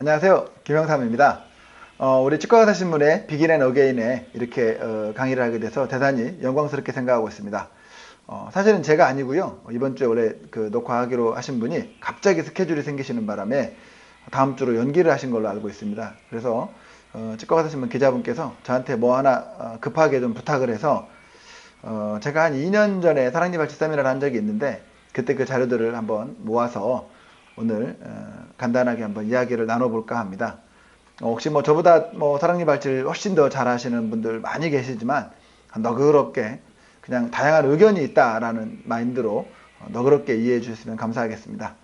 안녕하세요. 김영삼입니다. 우리 치과의사신문의 비긴 앤 어게인에 이렇게 강의를 하게 돼서 대단히 영광스럽게 생각하고 있습니다. 사실은 제가 아니고요. 이번 주에 원래 녹화하기로 하신 분이 갑자기 스케줄이 생기시는 바람에 다음 주로 연기를 하신 걸로 알고 있습니다. 그래서 치과의사신문 기자분께서 저한테 뭐 하나 급하게 좀 부탁을 해서 제가 한 2년 전에 사랑니 발치 세미나를 한 적이 있는데 그때 그 자료들을 한번 모아서 오늘 간단하게 한번 이야기를 나눠볼까 합니다. 혹시 뭐 저보다 뭐 사랑니 발치를 훨씬 더 잘하시는 분들 많이 계시지만 너그럽게 그냥 다양한 의견이 있다라는 마인드로 너그럽게 이해해 주셨으면 감사하겠습니다.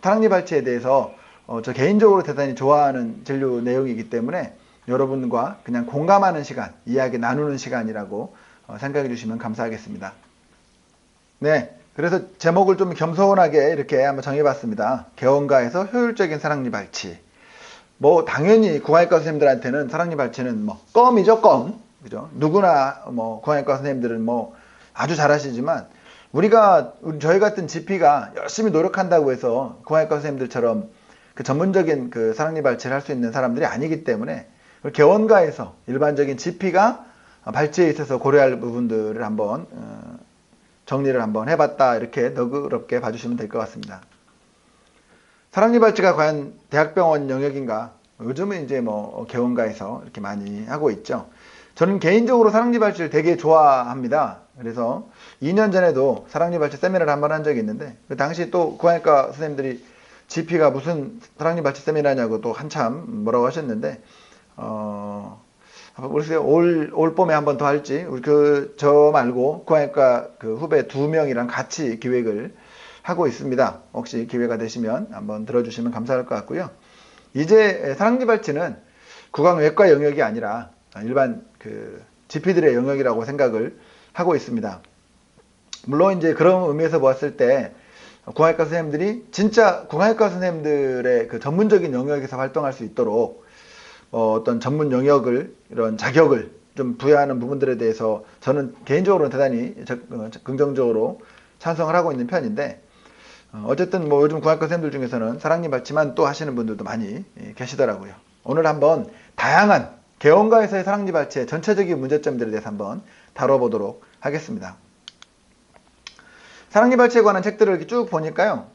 사랑니 발치에 대해서 저 개인적으로 대단히 좋아하는 진료 내용이기 때문에 여러분과 그냥 공감하는 시간, 이야기 나누는 시간이라고 생각해 주시면 감사하겠습니다. 네. 그래서 제목을 좀 겸손하게 이렇게 한번 정해봤습니다. 개원가에서 효율적인 사랑니 발치. 뭐 당연히 구강의과 선생님들한테는 사랑니 발치는 뭐 껌이죠, 껌. 그죠? 누구나 뭐 구강의과 선생님들은 뭐 아주 잘하시지만 저희 같은 GP가 열심히 노력한다고 해서 구강의과 선생님들처럼 그 전문적인 그 사랑니 발치를 할 수 있는 사람들이 아니기 때문에 개원가에서 일반적인 GP가 발치에 있어서 고려할 부분들을 한번 정리를 한번 해봤다, 이렇게 너그럽게 봐주시면 될 것 같습니다. 사랑니 발치가 과연 대학병원 영역인가? 요즘은 이제 뭐 개원가에서 이렇게 많이 하고 있죠. 저는 개인적으로 사랑니 발치를 되게 좋아합니다. 그래서 2년 전에도 사랑니 발치 세미나를 한번 한 적이 있는데 그 당시 또 구강의과 선생님들이 GP가 무슨 사랑니 발치 세미나냐고 또 한참 뭐라고 하셨는데 모르겠어요. 올 봄에 한 번 더 할지, 저 말고 구강의과 후배 2명이랑 같이 기획을 하고 있습니다. 혹시 기회가 되시면 한번 들어주시면 감사할 것 같고요. 이제 사랑니 발치는 구강외과 영역이 아니라 일반 GP들의 영역이라고 생각을 하고 있습니다. 물론 이제 그런 의미에서 보았을 때 구강의과 선생님들이 진짜 구강의과 선생님들의 전문적인 영역에서 활동할 수 있도록 어떤 전문 영역을, 이런 자격을 좀 부여하는 부분들에 대해서 저는 개인적으로는 대단히 긍정적으로 찬성을 하고 있는 편인데, 어쨌든 뭐 요즘 구강의과 선생님들 중에서는 사랑니 발치만 또 하시는 분들도 많이 계시더라고요. 오늘 한번 다양한 개원가에서의 사랑니 발치의 전체적인 문제점들에 대해서 한번 다뤄보도록 하겠습니다. 사랑니 발치에 관한 책들을 이렇게 쭉 보니까요,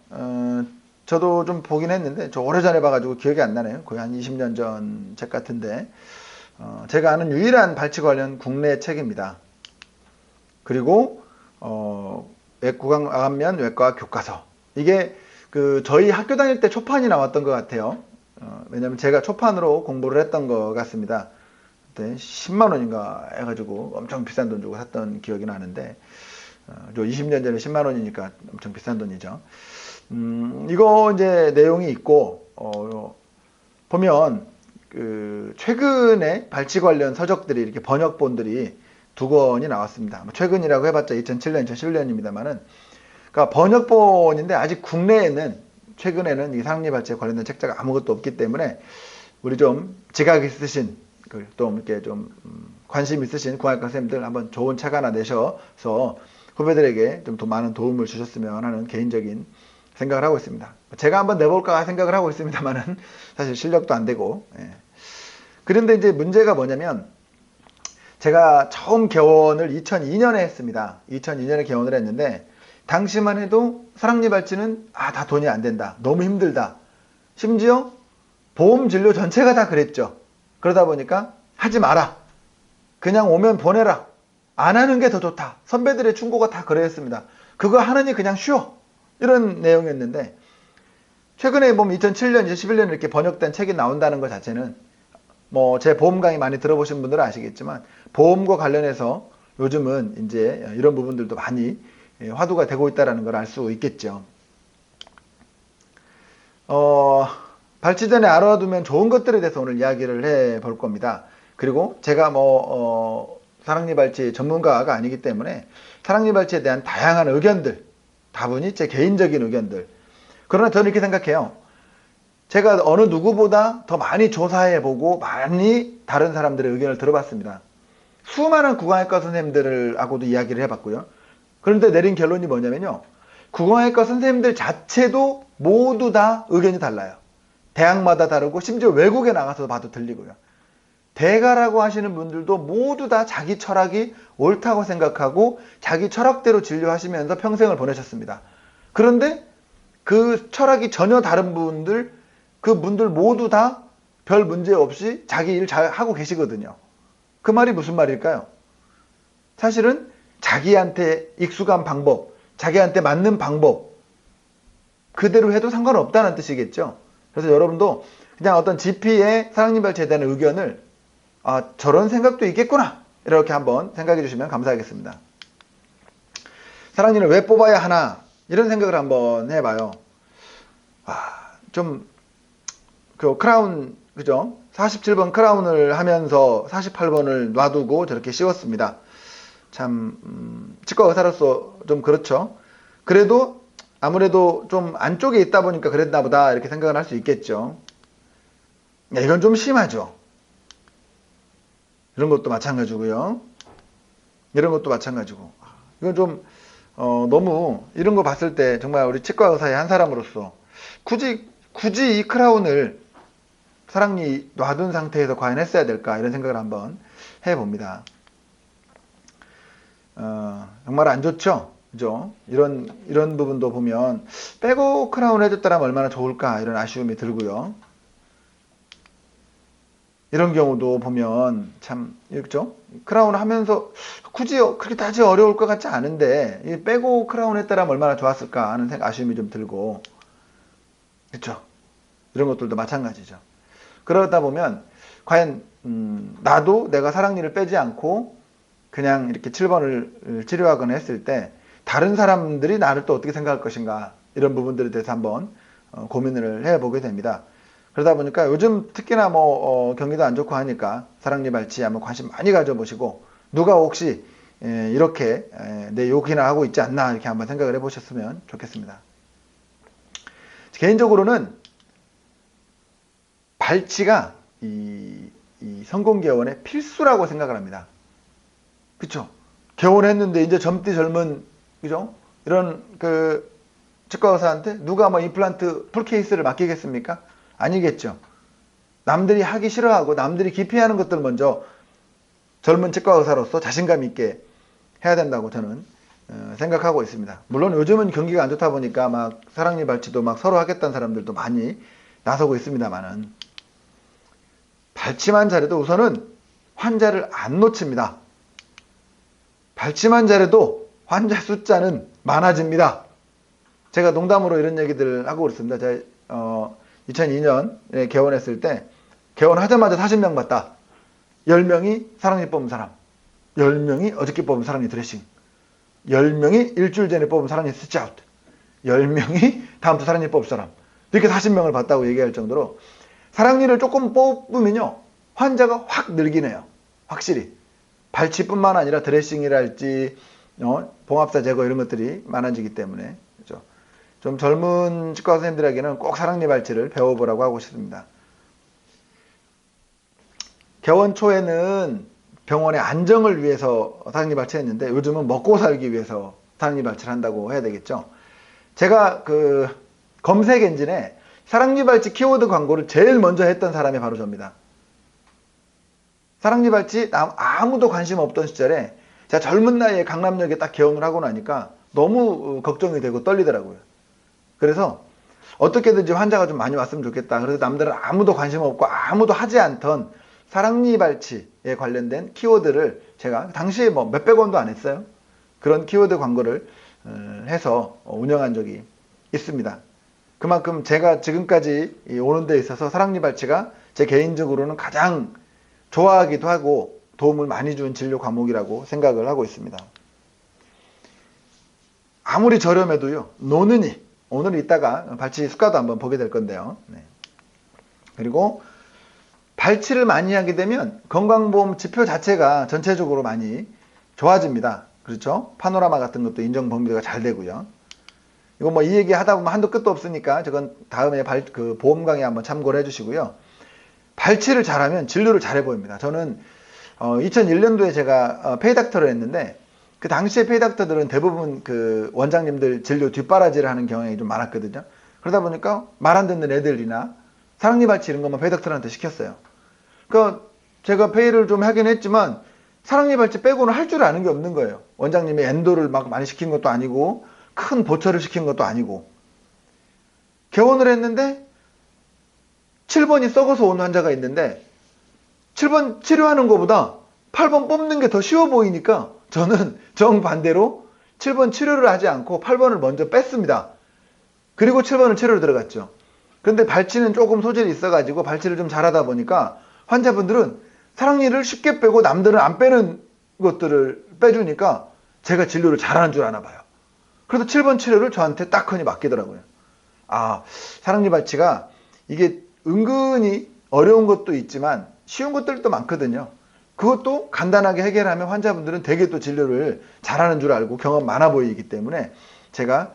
저도 좀 보긴 했는데 저 오래전에 봐가지고 기억이 안 나네요. 거의 한 20년 전 책 같은데 제가 아는 유일한 발치 관련 국내 책입니다. 그리고 구강암면 외과 교과서, 이게 저희 학교 다닐 때 초판이 나왔던 것 같아요. 왜냐면 제가 초판으로 공부를 했던 것 같습니다. 그때 10만 원인가 해가지고 엄청 비싼 돈 주고 샀던 기억이 나는데 20년 전에 10만 원이니까 엄청 비싼 돈이죠. 이거 이제 내용이 있고, 보면, 최근에 발치 관련 서적들이 이렇게 번역본들이 2권이 나왔습니다. 최근이라고 해봤자 2007년, 2011년입니다만은, 그러니까 번역본인데 아직 국내에는, 최근에는 이 사랑니 발치에 관련된 책자가 아무것도 없기 때문에, 우리 좀 지각 있으신, 또 이렇게 좀 관심 있으신 구강의과 선생님들 한번 좋은 책 하나 내셔서 후배들에게 좀 더 많은 도움을 주셨으면 하는 개인적인 생각을 하고 있습니다. 제가 한번 내볼까 생각을 하고 있습니다만은 사실 실력도 안 되고. 그런데 이제 문제가 뭐냐면, 제가 처음 개원을 2002년에 했습니다. 2002년에 개원을 했는데 당시만 해도 사랑니 발치는 다 돈이 안 된다, 너무 힘들다, 심지어 보험 진료 전체가 다 그랬죠. 그러다 보니까 하지 마라, 그냥 오면 보내라, 안 하는 게 더 좋다, 선배들의 충고가 다 그랬습니다. 그거 하느니 그냥 쉬어, 이런 내용이었는데, 최근에 보면 2007년, 2011년 이렇게 번역된 책이 나온다는 것 자체는, 뭐 제 보험 강의 많이 들어보신 분들은 아시겠지만 보험과 관련해서 요즘은 이제 이런 부분들도 많이 화두가 되고 있다는 걸 알 수 있겠죠. 발치 전에 알아두면 좋은 것들에 대해서 오늘 이야기를 해 볼 겁니다. 그리고 제가 사랑니 발치 전문가가 아니기 때문에 사랑니 발치에 대한 다양한 의견들, 다분히 제 개인적인 의견들. 그러나 저는 이렇게 생각해요. 제가 어느 누구보다 더 많이 조사해보고 많이 다른 사람들의 의견을 들어봤습니다. 수많은 구강의과 선생님들하고도 이야기를 해봤고요. 그런데 내린 결론이 뭐냐면요, 구강의과 선생님들 자체도 모두 다 의견이 달라요. 대학마다 다르고 심지어 외국에 나가서 봐도 들리고요. 대가라고 하시는 분들도 모두 다 자기 철학이 옳다고 생각하고 자기 철학대로 진료하시면서 평생을 보내셨습니다. 그런데 그 철학이 전혀 다른 분들, 그 분들 모두 다 별 문제 없이 자기 일 잘 하고 계시거든요. 그 말이 무슨 말일까요? 사실은 자기한테 익숙한 방법, 자기한테 맞는 방법, 그대로 해도 상관없다는 뜻이겠죠. 그래서 여러분도 그냥 어떤 GP의 사랑니 발치에 대한 의견을 저런 생각도 있겠구나, 이렇게 한번 생각해 주시면 감사하겠습니다. 사랑니를 왜 뽑아야 하나, 이런 생각을 한번 해봐요. 좀 그 크라운, 그죠? 47번 크라운을 하면서 48번을 놔두고 저렇게 씌웠습니다. 참 치과 의사로서 좀 그렇죠. 그래도 아무래도 좀 안쪽에 있다 보니까 그랬나 보다, 이렇게 생각을 할 수 있겠죠. 이건 좀 심하죠. 이런 것도 마찬가지고요. 이런 것도 마찬가지고. 이건 좀 너무, 이런 거 봤을 때 정말 우리 치과 의사의 한 사람으로서 굳이 이 크라운을 사랑니 놔둔 상태에서 과연 했어야 될까, 이런 생각을 한번 해봅니다. 정말 안 좋죠? 그죠? 이런 부분도 보면 빼고 크라운 해줬다면 얼마나 좋을까, 이런 아쉬움이 들고요. 이런 경우도 보면 참, 그죠? 크라운 하면서 굳이 그렇게 따지 어려울 것 같지 않은데, 빼고 크라운 했다면 얼마나 좋았을까 하는 아쉬움이 좀 들고, 그쵸? 이런 것들도 마찬가지죠. 그러다 보면 과연 나도 내가 사랑니를 빼지 않고 그냥 이렇게 7번을 치료하거나 했을 때 다른 사람들이 나를 또 어떻게 생각할 것인가, 이런 부분들에 대해서 한번 고민을 해보게 됩니다. 그러다 보니까 요즘 특히나 경기도 안 좋고 하니까 사랑니 발치에 한번 관심 많이 가져보시고, 누가 혹시 이렇게 내 욕이나 하고 있지 않나, 이렇게 한번 생각을 해보셨으면 좋겠습니다. 개인적으로는 발치가 이 성공개원의 필수라고 생각을 합니다. 그쵸? 개원했는데 이제 젊디 젊은, 그죠? 이런 치과 의사한테 누가 임플란트 풀 케이스를 맡기겠습니까? 아니겠죠. 남들이 하기 싫어하고 남들이 기피하는 것들 먼저 젊은 치과 의사로서 자신감 있게 해야 된다고 저는 생각하고 있습니다. 물론 요즘은 경기가 안 좋다 보니까 사랑니 발치도 서로 하겠다는 사람들도 많이 나서고 있습니다만은, 발치만 잘해도 우선은 환자를 안 놓칩니다. 발치만 잘해도 환자 숫자는 많아집니다. 제가 농담으로 이런 얘기들 하고 그렇습니다. 제가 2002년에 개원했을 때 개원하자마자 40명 봤다. 10명이 사랑니 뽑은 사람, 10명이 어저께 뽑은 사랑니 드레싱, 10명이 일주일 전에 뽑은 사랑니 스치아웃, 10명이 다음 주 사랑니 뽑을 사람, 이렇게 40명을 봤다고 얘기할 정도로 사랑니를 조금 뽑으면요, 환자가 확 늘긴 해요. 확실히. 발치뿐만 아니라 드레싱이랄지 봉합사 제거 이런 것들이 많아지기 때문에, 그렇죠? 좀 젊은 치과 선생님들에게는 꼭 사랑니 발치를 배워보라고 하고 싶습니다. 개원 초에는 병원의 안정을 위해서 사랑니 발치했는데, 요즘은 먹고 살기 위해서 사랑니 발치를 한다고 해야 되겠죠. 제가 검색 엔진에 사랑니 발치 키워드 광고를 제일 먼저 했던 사람이 바로 저입니다. 사랑니 발치 아무도 관심 없던 시절에 제가 젊은 나이에 강남역에 딱 개원을 하고 나니까 너무 걱정이 되고 떨리더라고요. 그래서 어떻게든지 환자가 좀 많이 왔으면 좋겠다. 그래서 남들은 아무도 관심 없고 아무도 하지 않던 사랑니 발치에 관련된 키워드를 제가 당시에 몇백 원도 안 했어요. 그런 키워드 광고를 해서 운영한 적이 있습니다. 그만큼 제가 지금까지 오는 데 있어서 사랑니 발치가 제 개인적으로는 가장 좋아하기도 하고 도움을 많이 준 진료 과목이라고 생각을 하고 있습니다. 아무리 저렴해도요, 노는이, 오늘 이따가 발치 수가도 한번 보게 될 건데요. 네. 그리고 발치를 많이 하게 되면 건강보험 지표 자체가 전체적으로 많이 좋아집니다. 그렇죠? 파노라마 같은 것도 인정 범위가 잘 되고요. 이거 이 얘기 하다 보면 한도 끝도 없으니까 저건 다음에 보험 강의 한번 참고를 해주시고요. 발치를 잘하면 진료를 잘해 보입니다. 저는 2001년도에 제가 페이닥터를 했는데, 그 당시에 페이닥터들은 대부분 원장님들 진료 뒷바라지를 하는 경향이 좀 많았거든요. 그러다 보니까 말 안 듣는 애들이나 사랑니 발치 이런 것만 배덕들한테 시켰어요. 그러니까 제가 페이를 좀 하긴 했지만 사랑니 발치 빼고는 할 줄 아는 게 없는 거예요. 원장님이 엔도를 막 많이 시킨 것도 아니고 큰 보철을 시킨 것도 아니고 개원을 했는데 7번이 썩어서 온 환자가 있는데 7번 치료하는 것보다 8번 뽑는 게 더 쉬워 보이니까 저는 정반대로 7번 치료를 하지 않고 8번을 먼저 뺐습니다. 그리고 7번을 치료를 들어갔죠. 그런데 발치는 조금 소질이 있어가지고 발치를 좀 잘하다 보니까 환자분들은 사랑니를 쉽게 빼고 남들은 안 빼는 것들을 빼주니까 제가 진료를 잘하는 줄 아나 봐요. 그래서 7번 치료를 저한테 딱하니 맡기더라고요. 아, 사랑니 발치가 이게 은근히 어려운 것도 있지만 쉬운 것들도 많거든요. 그것도 간단하게 해결하면 환자분들은 되게 또 진료를 잘하는 줄 알고 경험 많아 보이기 때문에 제가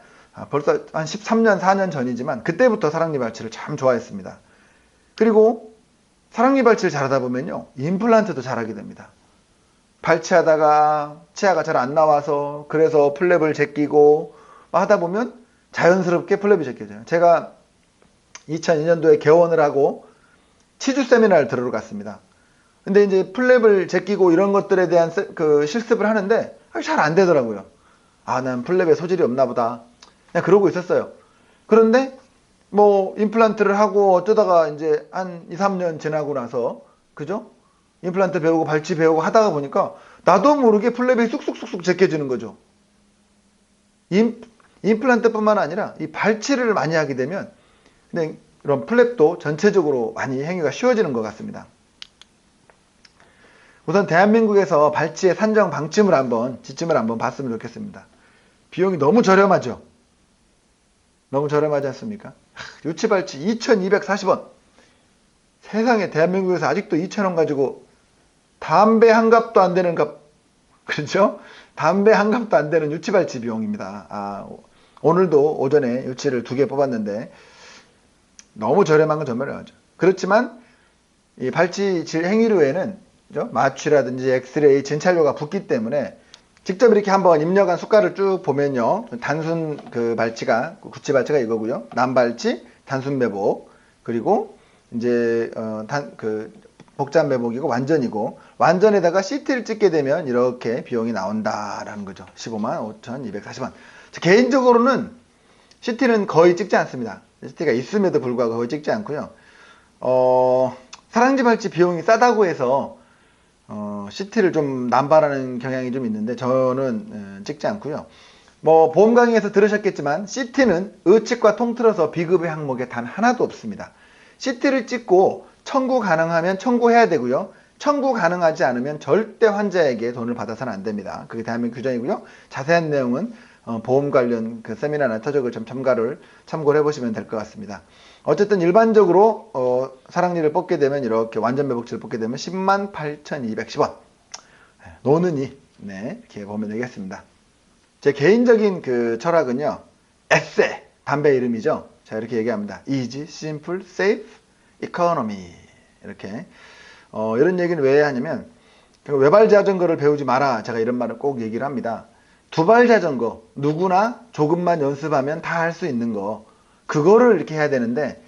벌써 한 13년, 4년 전이지만 그때부터 사랑니 발치를 참 좋아했습니다. 그리고 사랑니 발치를 잘하다 보면요, 임플란트도 잘하게 됩니다. 발치하다가 치아가 잘 안 나와서 그래서 플랩을 제끼고 하다 보면 자연스럽게 플랩이 제껴져요. 제가 2002년도에 개원을 하고 치주 세미나를 들으러 갔습니다. 근데 이제 플랩을 제끼고 이런 것들에 대한 그 실습을 하는데 잘 안 되더라고요. 아, 난 플랩에 소질이 없나 보다. 그냥 그러고 있었어요. 그런데 뭐 임플란트를 하고 어쩌다가 이제 한 2, 3년 지나고 나서 그죠? 임플란트 배우고 발치 배우고 하다가 보니까 나도 모르게 플랩이 쑥쑥쑥쑥 제껴지는 거죠. 임플란트뿐만 아니라 이 발치를 많이 하게 되면 근데 이런 플랩도 전체적으로 많이 행위가 쉬워지는 것 같습니다. 우선 대한민국에서 발치의 산정 방침을 지침을 한번 봤으면 좋겠습니다. 비용이 너무 저렴하죠? 너무 저렴하지 않습니까? 유치발치 2,240원. 세상에 대한민국에서 아직도 2,000원 가지고 담배 한 갑도 안 되는 그렇죠? 담배 한 갑도 안 되는 유치발치 비용입니다. 아, 오늘도 오전에 유치를 2개 뽑았는데 너무 저렴한 건 정말 저렴하죠. 그렇지만 이 발치 행위료에는 마취라든지 엑스레이, 진찰료가 붙기 때문에 직접 이렇게 한번 입력한 수가를 쭉 보면요, 단순 그 발치가 구치 발치가 이거고요, 남발치, 단순 매복, 그리고 이제 복잡 매복이고 완전이고, 완전에다가 CT를 찍게 되면 이렇게 비용이 나온다라는 거죠. 15만 5,240원. 개인적으로는 CT는 거의 찍지 않습니다. CT가 있음에도 불구하고 거의 찍지 않고요. 사랑니 발치 비용이 싸다고 해서 CT를 좀 남발하는 경향이 좀 있는데 저는 찍지 않고요. 뭐 보험 강의에서 들으셨겠지만 CT는 의측과 통틀어서 비급의 항목에 단 하나도 없습니다. CT를 찍고 청구 가능하면 청구해야 되고요. 청구 가능하지 않으면 절대 환자에게 돈을 받아서는 안 됩니다. 그게 대한민국 규정이고요. 자세한 내용은 보험 관련 그 세미나나 터적을 좀 참고를 해보시면 될 것 같습니다. 어쨌든 일반적으로 사랑니를 뽑게 되면 이렇게 완전 매복치를 뽑게 되면 10만 8,210원. 노는이 이렇게 보면 되겠습니다. 제 개인적인 그 철학은요, 에세 담배 이름이죠. 자, 이렇게 얘기합니다. Easy, Simple, Safe, Economy. 이렇게 이런 얘기는 왜 하냐면 외발 자전거를 배우지 마라. 제가 이런 말을 꼭 얘기를 합니다. 두발 자전거 누구나 조금만 연습하면 다 할 수 있는 거, 그거를 이렇게 해야 되는데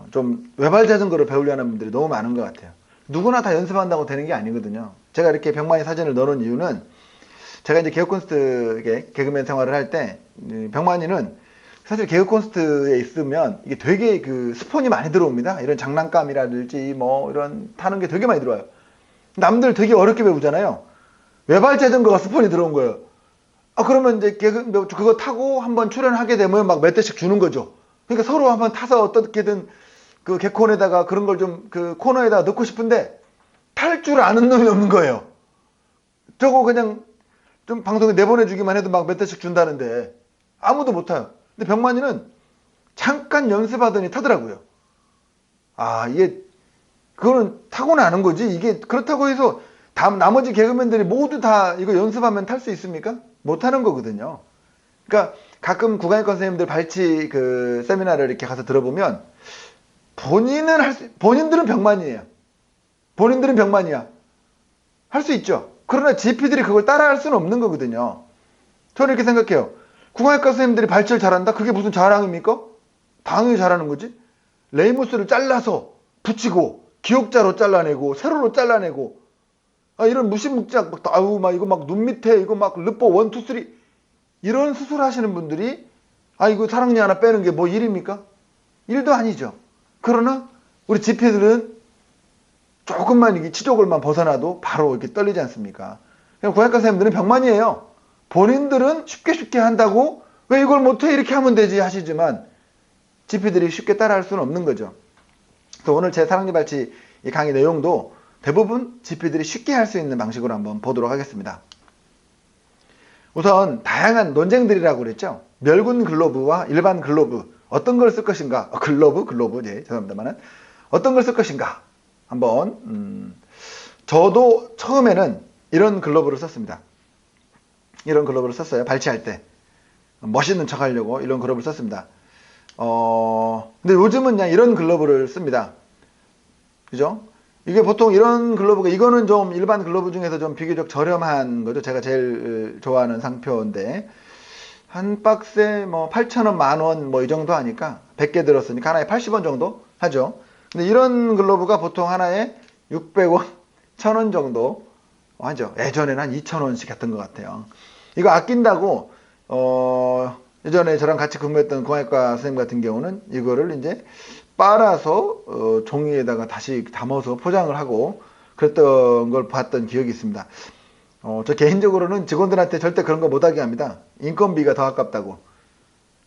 좀 외발 자전거를 배우려는 분들이 너무 많은 것 같아요. 누구나 다 연습한다고 되는 게 아니거든요. 제가 이렇게 병만이 사진을 넣어놓은 이유는 제가 이제 개그 콘서트 개그맨 생활을 할 때 병만이는 사실 개그 콘서트에 있으면 이게 되게 그 스폰이 많이 들어옵니다. 이런 장난감이라든지 뭐 이런 타는 게 되게 많이 들어와요. 남들 되게 어렵게 배우잖아요. 외발 자전거가 스폰이 들어온 거예요. 그러면 이제 그거 타고 한번 출연하게 되면 막 몇 대씩 주는 거죠. 그러니까 서로 한번 타서 어떻게든 그 개콘에다가 그런 걸 좀 그 코너에다가 넣고 싶은데 탈 줄 아는 놈이 없는 거예요. 저거 그냥 좀 방송에 내보내주기만 해도 막 몇 대씩 준다는데 아무도 못 타요. 근데 병만이는 잠깐 연습하더니 타더라고요. 이게 그거는 타고는 아는 거지. 이게 그렇다고 해서 나머지 개그맨들이 모두 다 이거 연습하면 탈 수 있습니까? 못 하는 거거든요. 그러니까 가끔 구강의과 선생님들 발치 그 세미나를 이렇게 가서 들어보면 본인들은 병만이에요. 본인들은 병만이야. 할 수 있죠. 그러나 GP들이 그걸 따라할 수는 없는 거거든요. 저는 이렇게 생각해요. 구강의과 선생님들이 발치를 잘한다? 그게 무슨 자랑입니까? 당연히 잘하는 거지. 레이무스를 잘라서 붙이고 기역자로 잘라내고 세로로 잘라내고 이런 무시묵지막 막 이거 막 눈 밑에 이거 막 르포 1, 2, 3 이런 수술 하시는 분들이 이거 사랑니 하나 빼는 게 뭐 일입니까? 일도 아니죠. 그러나 우리 지피들은 조금만 이게 치조골만 벗어나도 바로 이렇게 떨리지 않습니까? 그냥 고양과 선생님들은 병만이에요. 본인들은 쉽게 한다고 왜 이걸 못해 이렇게 하면 되지 하시지만 지피들이 쉽게 따라할 수는 없는 거죠. 그래서 오늘 제 사랑니 발치 이 강의 내용도 대부분 지피들이 쉽게 할 수 있는 방식으로 한번 보도록 하겠습니다. 우선 다양한 논쟁들이라고 그랬죠. 멸군 글로브와 일반 글로브 어떤 걸 쓸 것인가? 글로브 예, 죄송합니다만은 어떤 걸 쓸 것인가? 한번 저도 처음에는 이런 글로브를 썼습니다. 이런 글로브를 썼어요. 발치할 때 멋있는 척 하려고 이런 글로브를 썼습니다. 근데 요즘은 그냥 이런 글로브를 씁니다. 그죠? 이게 보통 이런 글로브가 이거는 좀 일반 글로브 중에서 좀 비교적 저렴한 거죠. 제가 제일 좋아하는 상표인데 한 박스에 뭐 8,000원, 만원 뭐 이 정도 하니까 100개 들었으니까 하나에 80원 정도 하죠. 근데 이런 글로브가 보통 하나에 600원, 1,000원 정도 하죠. 예전에는 한 2,000원씩 했던 것 같아요. 이거 아낀다고 예전에 저랑 같이 근무했던 공학과 선생님 같은 경우는 이거를 이제 빨아서 종이에다가 다시 담아서 포장을 하고 그랬던 걸 봤던 기억이 있습니다. 저 개인적으로는 직원들한테 절대 그런 거 못하게 합니다. 인건비가 더 아깝다고.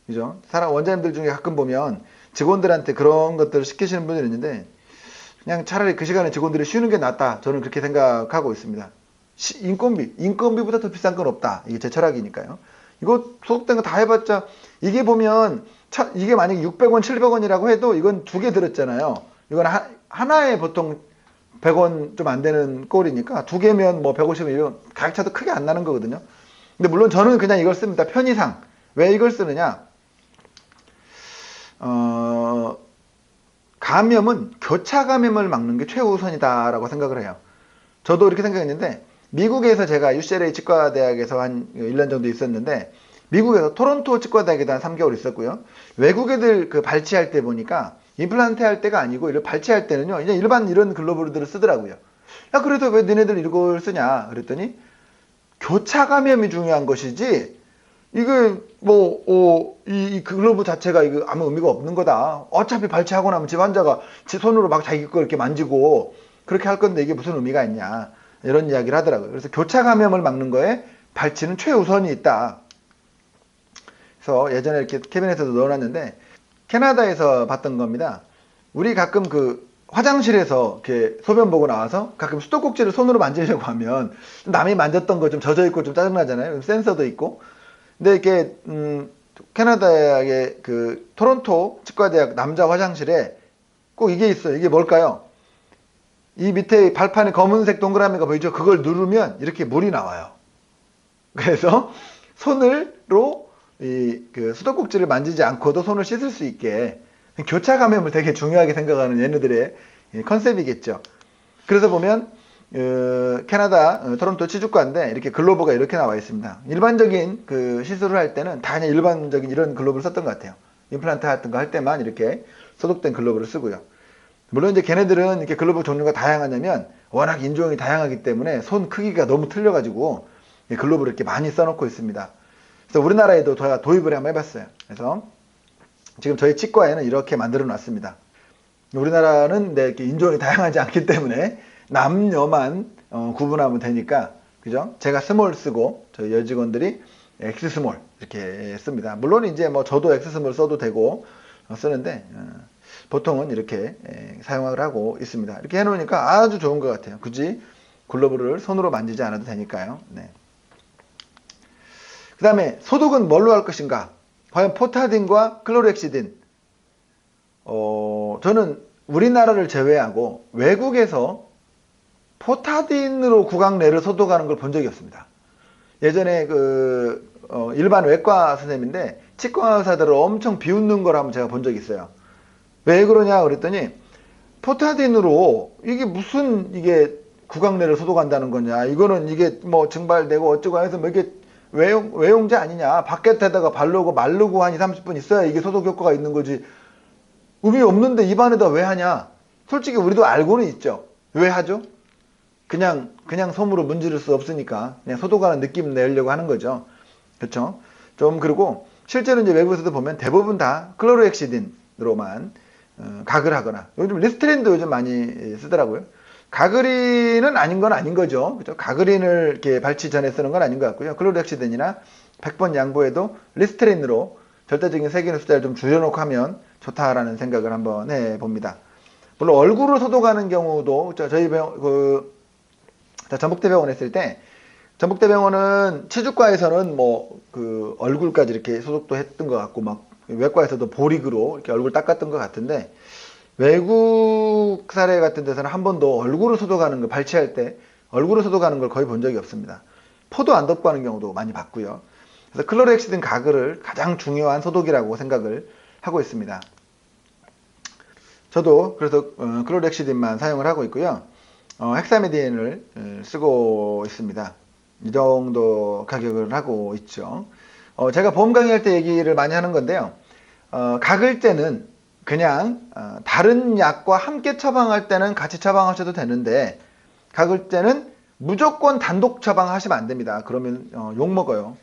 그죠? 원장님들 중에 가끔 보면 직원들한테 그런 것들을 시키시는 분들이 있는데 그냥 차라리 그 시간에 직원들이 쉬는 게 낫다. 저는 그렇게 생각하고 있습니다. 인건비보다 더 비싼 건 없다. 이게 제 철학이니까요. 이거 소속된 거 다 해봤자 이게 보면 이게 만약에 600원, 700원이라고 해도 이건 2개 들었잖아요. 이건 하나에 보통 100원 좀 안 되는 꼴이니까 2개면 뭐 150원 가격 차도 크게 안 나는 거거든요. 근데 물론 저는 그냥 이걸 씁니다. 편의상. 왜 이걸 쓰느냐? 감염은 교차 감염을 막는 게 최우선이다라고 생각을 해요. 저도 이렇게 생각했는데 미국에서 제가 UCLA 치과대학에서 한 1년 정도 있었는데 미국에서 토론토 치과대학에도 한 3개월 있었고요. 외국 애들 그 발치할 때 보니까 임플란트 할 때가 아니고 이걸 발치할 때는요. 그냥 일반 이런 글로브들을 쓰더라고요. 야 그래서 왜 너네들 이걸 쓰냐 그랬더니 교차 감염이 중요한 것이지 이게 이 글로브 자체가 이거 아무 의미가 없는 거다. 어차피 발치하고 나면 집 환자가 지 손으로 막 자기 거 이렇게 만지고 그렇게 할 건데 이게 무슨 의미가 있냐 이런 이야기를 하더라고요. 그래서 교차 감염을 막는 거에 발치는 최우선이 있다. 그래서 예전에 이렇게 캐비넷에도 넣어놨는데 캐나다에서 봤던 겁니다. 우리 가끔 그 화장실에서 이렇게 소변 보고 나와서 가끔 수도꼭지를 손으로 만지려고 하면 남이 만졌던 거 좀 젖어 있고 좀 짜증나잖아요. 센서도 있고. 근데 이렇게 캐나다의 그 토론토 치과대학 남자 화장실에 꼭 이게 있어요. 이게 뭘까요? 이 밑에 발판에 검은색 동그라미가 보이죠? 그걸 누르면 이렇게 물이 나와요. 그래서 손으로 그 수도꼭지를 만지지 않고도 손을 씻을 수 있게 교차 감염을 되게 중요하게 생각하는 얘네들의 컨셉이겠죠. 그래서 보면 캐나다 토론토 치주과인데 이렇게 글로브가 이렇게 나와 있습니다. 일반적인 그 시술을 할 때는 다 그냥 일반적인 이런 글로브를 썼던 것 같아요. 임플란트 같은 거 할 때만 이렇게 소독된 글로브를 쓰고요. 물론 이제 걔네들은 이렇게 글로브 종류가 다양하냐면 워낙 인종이 다양하기 때문에 손 크기가 너무 틀려가지고 글로브를 이렇게 많이 써놓고 있습니다. 그래서 우리나라에도 저희가 도입을 한번 해봤어요. 그래서 지금 저희 치과에는 이렇게 만들어 놨습니다. 우리나라는 이렇게 인종이 다양하지 않기 때문에 남녀만 구분하면 되니까 그죠? 제가 스몰 쓰고 저희 여직원들이 X 스몰 이렇게 씁니다. 물론 이제 뭐 저도 X 스몰 써도 되고 쓰는데 보통은 이렇게 사용을 하고 있습니다. 이렇게 해놓으니까 아주 좋은 것 같아요. 굳이 글로브를 손으로 만지지 않아도 되니까요. 네. 그 다음에 소독은 뭘로 할 것인가? 과연 포타딘과 클로렉시딘. 저는 우리나라를 제외하고 외국에서 포타딘으로 구강내를 소독하는 걸 본 적이 없습니다. 예전에 일반 외과 선생님인데 치과 의사들을 엄청 비웃는 걸 한번 제가 본 적이 있어요. 왜 그러냐 그랬더니 포타딘으로 이게 무슨 이게 구강내를 소독한다는 거냐? 이거는 이게 뭐 증발되고 어쩌고 해서 뭐 이게 외용제 아니냐? 바깥에다가 바르고 마르고 한 2, 30분 있어야 이게 소독 효과가 있는 거지. 음이 없는데 입안에다 왜 하냐? 솔직히 우리도 알고는 있죠. 왜 하죠? 그냥 솜으로 문지를 수 없으니까 그냥 소독하는 느낌 내려고 하는 거죠. 그렇죠? 좀 그리고 실제로 이제 외국에서도 보면 대부분 다 클로로엑시딘으로만 가글 하거나 요즘 리스트린도 요즘 많이 쓰더라고요. 가그린은 아닌 건 아닌 거죠. 그죠? 가그린을 이렇게 발치 전에 쓰는 건 아닌 것 같고요. 클로로엑시딘이나 100번 양보해도 리스트린으로 절대적인 세균의 숫자를 좀 줄여놓고 하면 좋다라는 생각을 한번 해봅니다. 물론 얼굴을 소독하는 경우도 저희 전북대병원에 있을 때 전북대병원은 치주과에서는 뭐 그 얼굴까지 이렇게 소독도 했던 것 같고 막 외과에서도 보릭으로 이렇게 얼굴 닦았던 것 같은데 외국 사례 같은 데서는 한 번도 얼굴을 소독하는 걸 발치할 때 얼굴을 소독하는 걸 거의 본 적이 없습니다. 포도 안 덮고 하는 경우도 많이 봤고요. 그래서 클로로엑시딘 가글을 가장 중요한 소독이라고 생각을 하고 있습니다. 저도 그래서 클로로엑시딘만 사용을 하고 있고요. 헥사메딘을 쓰고 있습니다. 이 정도 가격을 하고 있죠. 제가 보험 강의할 때 얘기를 많이 하는 건데요. 가글 때는 그냥 다른 약과 함께 처방할 때는 같이 처방하셔도 되는데 가글 때는 무조건 단독 처방하시면 안 됩니다. 그러면 욕먹어요.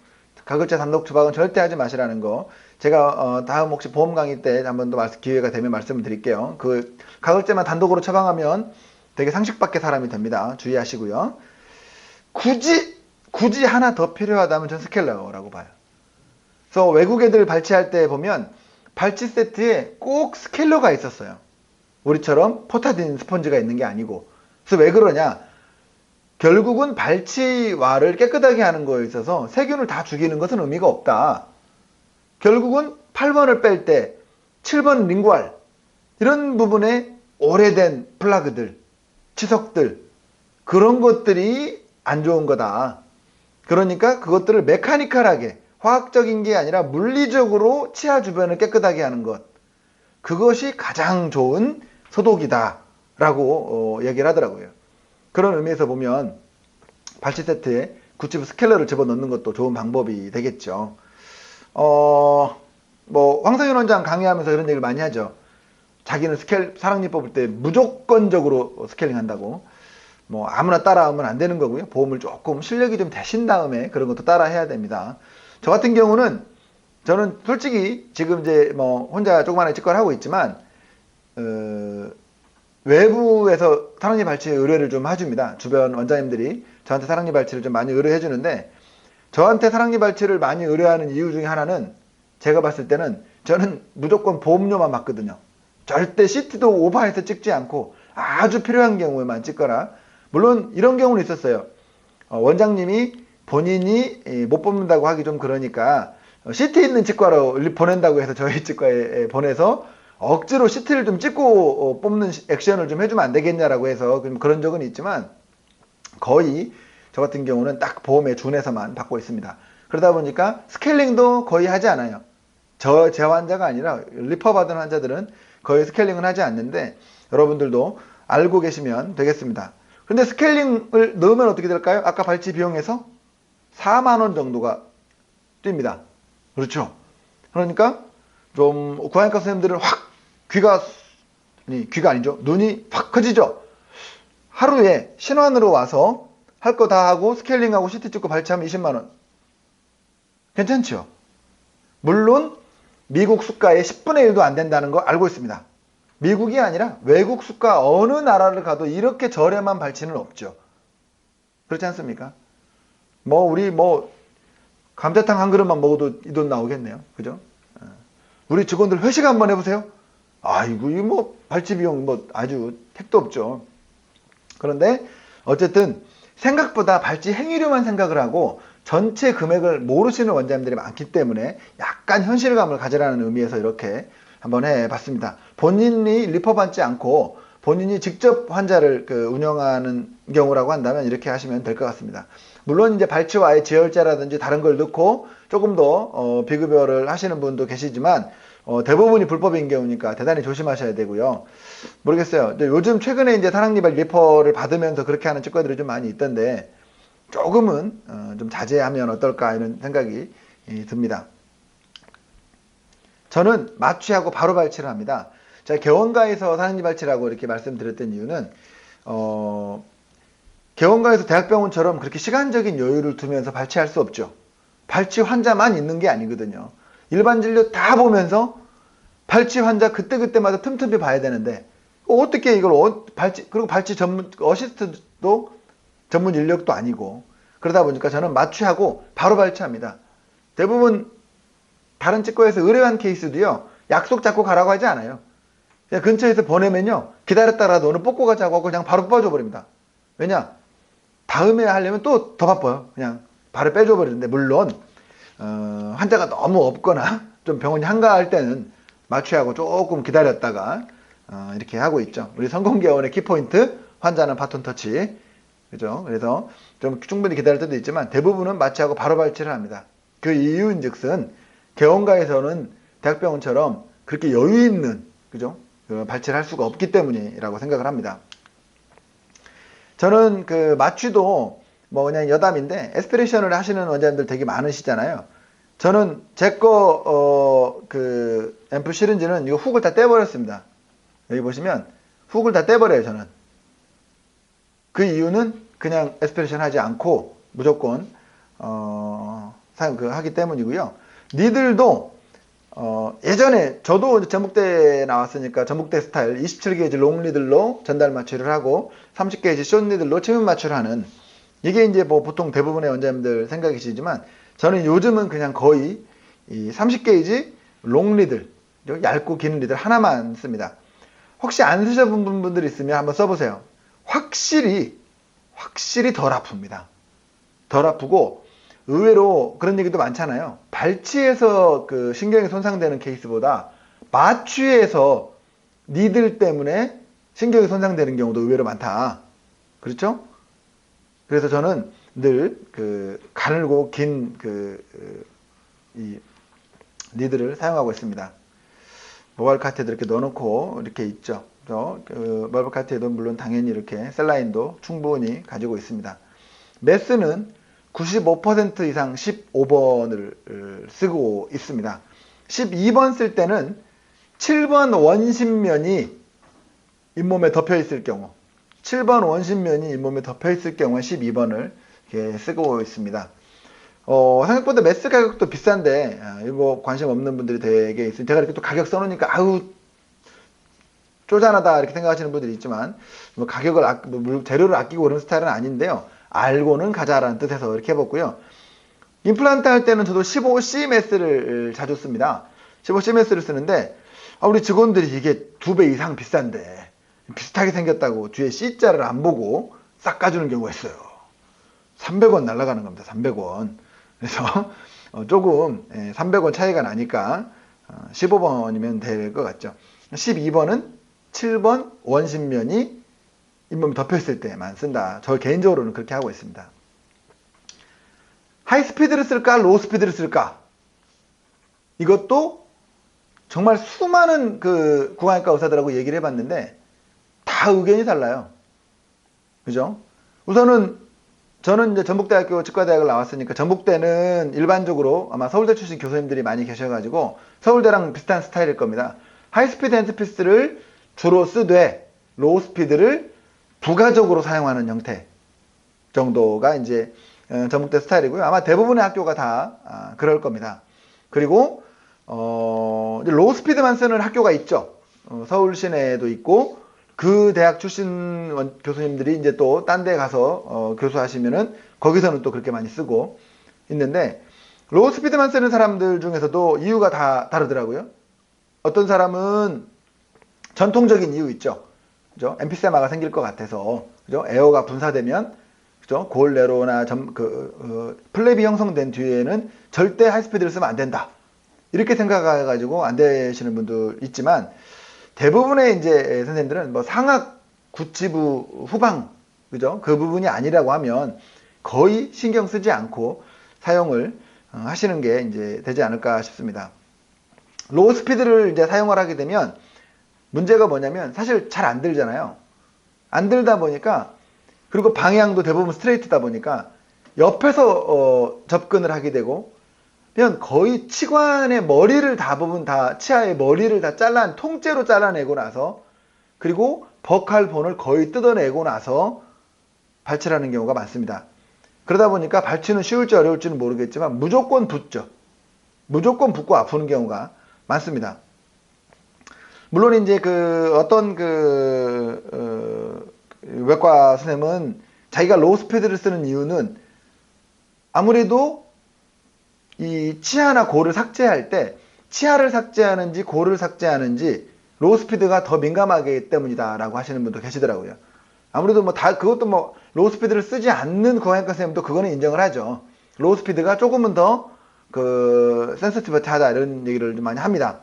가글제 단독 처방은 절대 하지 마시라는 거. 제가 다음 혹시 보험 강의 때 한 번 더 기회가 되면 말씀을 드릴게요. 그 가글제만 단독으로 처방하면 되게 상식밖의 사람이 됩니다. 주의하시고요. 굳이 하나 더 필요하다면 전 스켈러라고 봐요. 그래서 외국 애들 발치할 때 보면 발치 세트에 꼭 스켈러가 있었어요. 우리처럼 포타딘 스펀지가 있는 게 아니고. 그래서 왜 그러냐? 결국은 발치와를 깨끗하게 하는 거에 있어서 세균을 다 죽이는 것은 의미가 없다. 결국은 8번을 뺄 때 7번 링구알 이런 부분에 오래된 플라그들, 치석들 그런 것들이 안 좋은 거다. 그러니까 그것들을 메카니컬하게 화학적인 게 아니라 물리적으로 치아 주변을 깨끗하게 하는 것. 그것이 가장 좋은 소독이다 라고 얘기를 하더라고요. 그런 의미에서 보면 발치 세트에 구치부 스켈러를 집어넣는 것도 좋은 방법이 되겠죠. 뭐 황성현 원장 강의하면서 그런 얘기를 많이 하죠. 자기는 사랑니 뽑을 때 무조건적으로 스케일링 한다고. 뭐 아무나 따라하면 안 되는 거고요. 보험을 조금 실력이 좀 되신 다음에 그런 것도 따라 해야 됩니다. 저 같은 경우는 저는 솔직히 지금 이제 뭐 혼자 조그마한 치과를 하고 있지만 외부에서 사랑니 발치 의뢰를 좀 해줍니다. 주변 원장님들이 저한테 사랑니 발치를 좀 많이 의뢰해 주는데 저한테 사랑니 발치를 많이 의뢰하는 이유 중에 하나는 제가 봤을 때는 저는 무조건 보험료만 받거든요. 절대 CT도 오버해서 찍지 않고 아주 필요한 경우에만 찍거나 물론 이런 경우는 있었어요. 원장님이 본인이 못 뽑는다고 하기 좀 그러니까 CT 있는 치과로 보낸다고 해서 저희 치과에 보내서 억지로 CT를 좀 찍고 뽑는 액션을 좀 해주면 안 되겠냐라고 해서 그런 적은 있지만 거의 저 같은 경우는 딱 보험에 준해서만 받고 있습니다. 그러다 보니까 스케일링도 거의 하지 않아요. 제 환자가 아니라 리퍼 받은 환자들은 거의 스케일링은 하지 않는데 여러분들도 알고 계시면 되겠습니다. 근데 스케일링을 넣으면 어떻게 될까요? 아까 발치 비용에서 4만원 정도가 뜁니다. 그렇죠? 그러니까 좀 구안과 선생님들은 확 귀가 아니죠. 눈이 확 커지죠. 하루에 신환으로 와서 할 거 다 하고 스케일링하고 CT 찍고 발치하면 20만원. 괜찮죠? 물론 미국 수가의 10분의 1도 안 된다는 거 알고 있습니다. 미국이 아니라 외국 수가 어느 나라를 가도 이렇게 저렴한 발치는 없죠. 그렇지 않습니까? 우리 감자탕 한 그릇만 먹어도 이 돈 나오겠네요. 그죠? 우리 직원들 회식 한번 해보세요. 아이고, 이거 발치 비용 아주 택도 없죠. 그런데 어쨌든 생각보다 발치 행위료만 생각을 하고 전체 금액을 모르시는 원장님들이 많기 때문에 약간 현실감을 가지라는 의미에서 이렇게 한번 해봤습니다. 본인이 리퍼 받지 않고 본인이 직접 환자를 운영하는 경우라고 한다면 이렇게 하시면 될 것 같습니다. 물론 이제 발치와의 지혈제라든지 다른 걸 넣고 조금 더 비급여를 하시는 분도 계시지만 대부분이 불법인 경우니까 대단히 조심하셔야 되고요. 모르겠어요. 요즘 최근에 이제 사랑니발 리퍼를 받으면서 그렇게 하는 치과들이 좀 많이 있던데 조금은 좀 자제하면 어떨까 이런 생각이 듭니다. 저는 마취하고 바로 발치를 합니다. 제가 개원가에서 사생리 발치라고 이렇게 말씀드렸던 이유는 개원가에서 대학병원처럼 그렇게 시간적인 여유를 두면서 발치할 수 없죠. 발치 환자만 있는 게 아니거든요. 일반 진료 다 보면서 발치 환자 그때그때마다 틈틈이 봐야 되는데 어떻게 이걸 발치, 그리고 발치 전문 어시스트도 전문 인력도 아니고 그러다 보니까 저는 마취하고 바로 발치합니다. 대부분 다른 치과에서 의뢰한 케이스도요, 약속 잡고 가라고 하지 않아요. 그냥 근처에서 보내면요, 기다렸다가도 오늘 뽑고 가자고 하고 그냥 바로 뽑아줘 버립니다. 왜냐? 다음에 하려면 또 더 바빠요. 그냥 바로 빼줘 버리는데, 물론 환자가 너무 없거나 좀 병원이 한가할 때는 마취하고 조금 기다렸다가 이렇게 하고 있죠. 우리 성공개원의 키포인트, 환자는 바톤 터치. 그죠? 그래서 좀 충분히 기다릴 때도 있지만 대부분은 마취하고 바로 발치를 합니다. 그 이유인즉슨 개원가에서는 대학병원처럼 그렇게 여유 있는, 그죠? 발치를 할 수가 없기 때문이라고 생각을 합니다. 저는 그 마취도 뭐 그냥 여담인데 에스피레이션을 하시는 원장님들 되게 많으시잖아요. 저는 제 거 그 앰플 시린지는 이거 훅을 다 떼버렸습니다. 여기 보시면 훅을 다 떼버려요, 저는. 그 이유는 그냥 에스피레이션 하지 않고 무조건 하기 때문이고요. 니들도 예전에 저도 전북대 나왔으니까 전북대 스타일 27게이지 롱 니들로 전달 마취를 하고 30게이지 숏 니들로 침입 마취를 하는, 이게 이제 뭐 보통 대부분의 원장님들 생각이시지만 저는 요즘은 그냥 거의 이 30게이지 롱 니들, 얇고 긴 니들 하나만 씁니다. 혹시 안 쓰셔본 분들 있으면 한번 써보세요. 확실히 덜 아픕니다. 덜 아프고 의외로 그런 얘기도 많잖아요. 발치에서 그 신경이 손상되는 케이스보다 마취에서 니들 때문에 신경이 손상되는 경우도 의외로 많다. 그렇죠? 그래서 저는 늘 그 가늘고 긴 이 니들을 사용하고 있습니다. 모바일 카트에도 이렇게 넣어놓고 이렇게 있죠. 모바일 카트에도 물론 당연히 이렇게 셀라인도 충분히 가지고 있습니다. 메스는 95% 이상 15번을 쓰고 있습니다. 12번 쓸 때는 7번 원심면이 잇몸에 덮여 있을 경우, 7번 원심면이 잇몸에 덮여 있을 경우에 12번을 이렇게 쓰고 있습니다. 생각보다 메스 가격도 비싼데 이거 관심 없는 분들이 되게 있어요. 제가 이렇게 또 가격 써놓으니까 아우 쪼잔하다 이렇게 생각하시는 분들이 있지만 뭐 가격을 재료를 아끼고 그런 스타일은 아닌데요. 알고는 가자라는 뜻에서 이렇게 해봤고요. 임플란트 할 때는 저도 15CMS를 자주 씁니다. 15CMS를 쓰는데 우리 직원들이 이게 2배 이상 비싼데 비슷하게 생겼다고 뒤에 C자를 안 보고 싹 까주는 경우가 있어요. 300원 날아가는 겁니다. 300원. 그래서 조금 300원 차이가 나니까 15번이면 될 것 같죠. 12번은 7번 원심면이 잇몸이 덮여있을 때만 쓴다. 저 개인적으로는 그렇게 하고 있습니다. 하이스피드를 쓸까? 로우스피드를 쓸까? 이것도 정말 수많은 그 구강외과 의사들하고 얘기를 해봤는데 다 의견이 달라요. 그죠? 우선은 저는 이제 전북대학교 치과대학을 나왔으니까 전북대는 일반적으로 아마 서울대 출신 교수님들이 많이 계셔가지고 서울대랑 비슷한 스타일일 겁니다. 하이스피드 핸드피스를 주로 쓰되 로우스피드를 부가적으로 사용하는 형태 정도가 이제 전북대 스타일이고요. 아마 대부분의 학교가 다 그럴 겁니다. 그리고 로우스피드만 쓰는 학교가 있죠. 서울 시내에도 있고 그 대학 출신 교수님들이 이제 또 딴 데 가서 교수하시면은 거기서는 또 그렇게 많이 쓰고 있는데, 로우스피드만 쓰는 사람들 중에서도 이유가 다 다르더라고요. 어떤 사람은 전통적인 이유 있죠. 그죠? 엠피세마가 생길 것 같아서, 그죠? 에어가 분사되면, 그죠? 골내로나 플랩이 형성된 뒤에는 절대 하이스피드를 쓰면 안 된다. 이렇게 생각해가지고 안 되시는 분도 있지만, 대부분의 이제 선생님들은 뭐 상악 구치부 후방, 그죠? 그 부분이 아니라고 하면 거의 신경 쓰지 않고 사용을 하시는 게 이제 되지 않을까 싶습니다. 로우 스피드를 이제 사용을 하게 되면 문제가 뭐냐면 사실 잘 안 들잖아요. 안 들다 보니까, 그리고 방향도 대부분 스트레이트다 보니까 옆에서 접근을 하게 되고 거의 치관의 머리를 대부분 다, 치아의 머리를 다 통째로 잘라내고 나서, 그리고 버칼본을 거의 뜯어내고 나서 발치를 하는 경우가 많습니다. 그러다 보니까 발치는 쉬울지 어려울지는 모르겠지만 무조건 붓죠. 무조건 붓고 아프는 경우가 많습니다. 물론 이제 어떤 외과 선생님은 자기가 로우 스피드를 쓰는 이유는 아무래도 이 치아나 고를 삭제할 때 치아를 삭제하는지 고를 삭제하는지 로우 스피드가 더 민감하기 때문이다라고 하시는 분도 계시더라고요. 아무래도 그것도 로우 스피드를 쓰지 않는 고양이과 선생님도 그거는 인정을 하죠. 로우 스피드가 조금은 더 센서티브하다 이런 얘기를 좀 많이 합니다.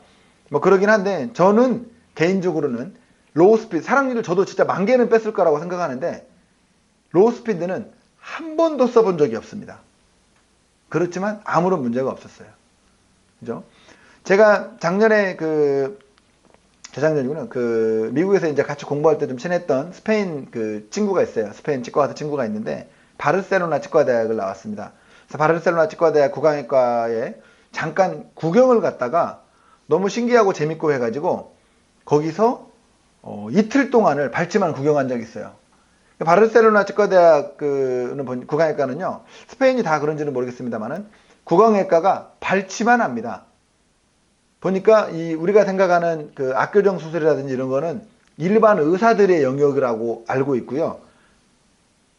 그러긴 한데 저는 개인적으로는 로우 스피드, 사랑니를 저도 진짜 10,000개는 뺐을 거라고 생각하는데 로우 스피드는 한 번도 써본 적이 없습니다. 그렇지만 아무런 문제가 없었어요. 그죠? 제가 작년에 재작년이구나. 미국에서 이제 같이 공부할 때 좀 친했던 스페인 친구가 있어요. 스페인 치과의사 친구가 있는데 바르셀로나 치과대학을 나왔습니다. 그래서 바르셀로나 치과대학 구강외과에 잠깐 구경을 갔다가 너무 신기하고 재밌고 해가지고 거기서 이틀 동안을 발치만 구경한 적이 있어요. 바르셀로나 치과대학 구강외과는요, 스페인이 다 그런지는 모르겠습니다만은 구강외과가 발치만 합니다. 보니까 우리가 생각하는 악교정 수술이라든지 이런 거는 일반 의사들의 영역이라고 알고 있고요.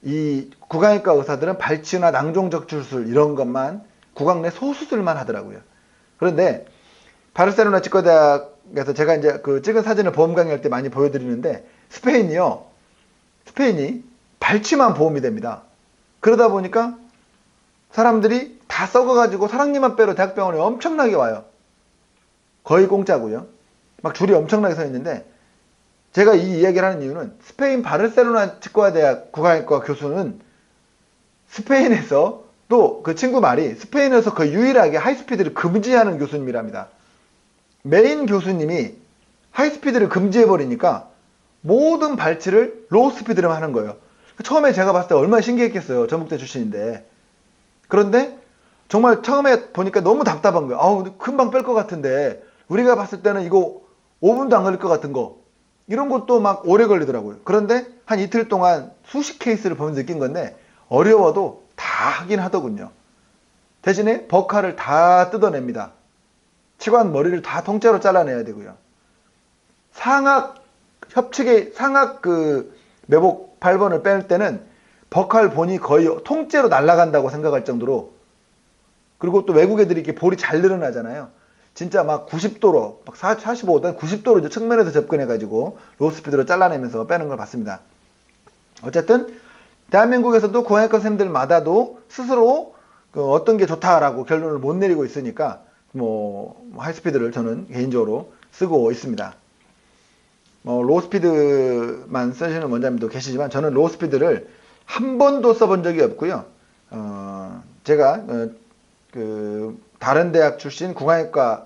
이 구강외과 의사들은 발치나 낭종적출술 이런 것만 구강 내 소수술만 하더라고요. 그런데 바르셀로나 치과대학에서 제가 이제 찍은 사진을 보험 강의할 때 많이 보여드리는데 스페인이 발치만 보험이 됩니다. 그러다 보니까 사람들이 다 썩어가지고 사랑니만 빼러 대학병원에 엄청나게 와요. 거의 공짜고요. 막 줄이 엄청나게 서 있는데 제가 이 이야기를 하는 이유는 스페인 바르셀로나 치과대학 구강외과 교수는 스페인에서 또 그 친구 말이 스페인에서 거의 유일하게 하이스피드를 금지하는 교수님이랍니다. 메인 교수님이 하이스피드를 금지해버리니까 모든 발치를 로우 스피드로 하는 거예요. 처음에 제가 봤을 때 얼마나 신기했겠어요. 전북대 출신인데. 그런데 정말 처음에 보니까 너무 답답한 거예요. 아우, 금방 뺄 것 같은데 우리가 봤을 때는 이거 5분도 안 걸릴 것 같은 거 이런 것도 막 오래 걸리더라고요. 그런데 한 이틀 동안 수십 케이스를 보면서 느낀 건데 어려워도 다 하긴 하더군요. 대신에 버칼을 다 뜯어냅니다. 치관 머리를 다 통째로 잘라내야 되고요. 협측의 상악 매복 8번을 뺄 때는 버칼 본이 거의 통째로 날아간다고 생각할 정도로, 그리고 또 외국 애들이 이렇게 볼이 잘 늘어나잖아요. 진짜 막 90도로, 막 45도, 90도로 이제 측면에서 접근해가지고 로우 스피드로 잘라내면서 빼는 걸 봤습니다. 어쨌든 대한민국에서도 구강외과 선생님들마다도 스스로 어떤 게 좋다라고 결론을 못 내리고 있으니까 하이스피드를 저는 개인적으로 쓰고 있습니다. 로우 스피드만 쓰시는 원장님도 계시지만 저는 로우 스피드를 한 번도 써본 적이 없고요. 제가 다른 대학 출신 구강외과